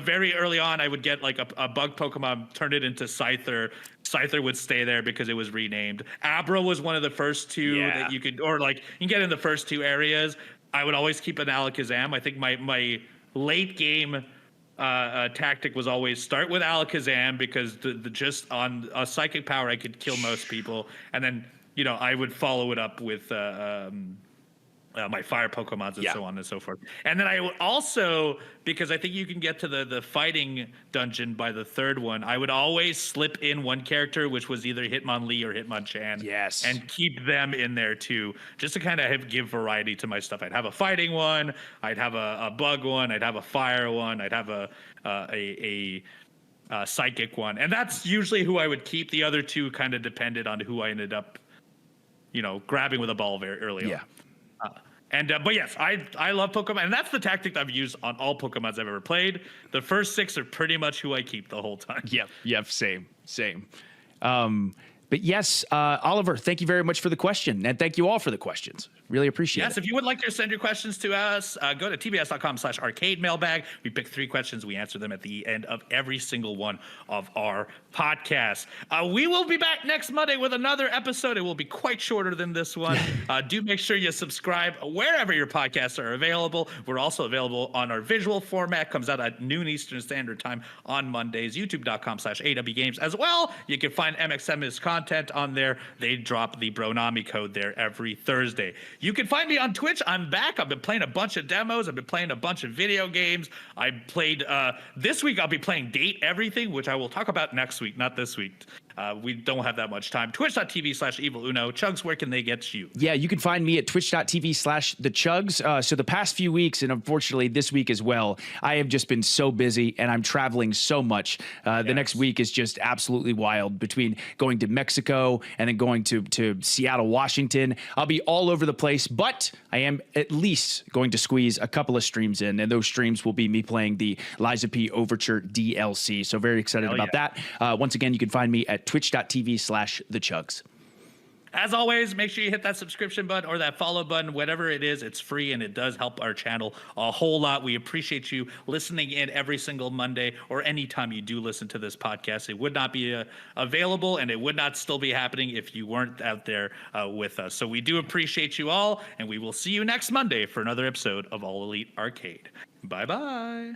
[SPEAKER 1] very early on, I would get like a bug Pokemon, turn it into Scyther. Scyther would stay there because it was renamed. Abra was one of the first two that you could, or like you can get in the first 2 areas. I would always keep an Alakazam. I think my late game tactic was always start with Alakazam because the just on a psychic power I could kill most people, and then I would follow it up with my fire Pokemons and so on and so forth. And then I would also, because I think you can get to the fighting dungeon by the 3rd one, I would always slip in one character, which was either Hitmonlee or Hitmonchan.
[SPEAKER 2] Yes.
[SPEAKER 1] And keep them in there too, just to kind of give variety to my stuff. I'd have a fighting one, I'd have a bug one, I'd have a fire one, I'd have a psychic one. And that's usually who I would keep. The other 2 kind of depended on who I ended up, grabbing with a ball very early on. But yes, I love Pokemon, and that's the tactic I've used on all Pokemons I've ever played. The first 6 are pretty much who I keep the whole time.
[SPEAKER 2] Yep, same. But yes, Oliver, thank you very much for the question, and thank you all for the questions. Really appreciate it.
[SPEAKER 1] Yes, if you would like to send your questions to us, go to tbs.com/arcade mailbag. We pick 3 questions. We answer them at the end of every single one of our podcasts. We will be back next Monday with another episode. It will be quite shorter than this one. Do make sure you subscribe wherever your podcasts are available. We're also available on our visual format. Comes out at noon Eastern Standard Time on Mondays. YouTube.com/AEW Games as well. You can find MXM's content on there. They drop the Bronami code there every Thursday. You can find me on Twitch. I'm back. I've been playing a bunch of demos. I've been playing a bunch of video games. I played this week. I'll be playing Date Everything, which I will talk about next week, not this week. We don't have that much time. Twitch.tv/EvilUno. Chugs, where can they get you?
[SPEAKER 2] Yeah, you can find me at twitch.tv/thechugs. So the past few weeks, and unfortunately this week as well, I have just been so busy and I'm traveling so much. The next week is just absolutely wild between going to Mexico and then going to Seattle, Washington. I'll be all over the place, but I am at least going to squeeze a couple of streams in, and those streams will be me playing the Liza P Overture DLC. So very excited about that. Once again, you can find me at twitch.tv/thechugs.
[SPEAKER 1] As always, make sure you hit that subscription button or that follow button, whatever it is. It's free and it does help our channel a whole lot. We appreciate you listening in every single Monday or anytime you do listen to this podcast. It would not be available and it would not still be happening if you weren't out there with us. So we do appreciate you all, and we will see you next Monday for another episode of All Elite Arcade. Bye-bye.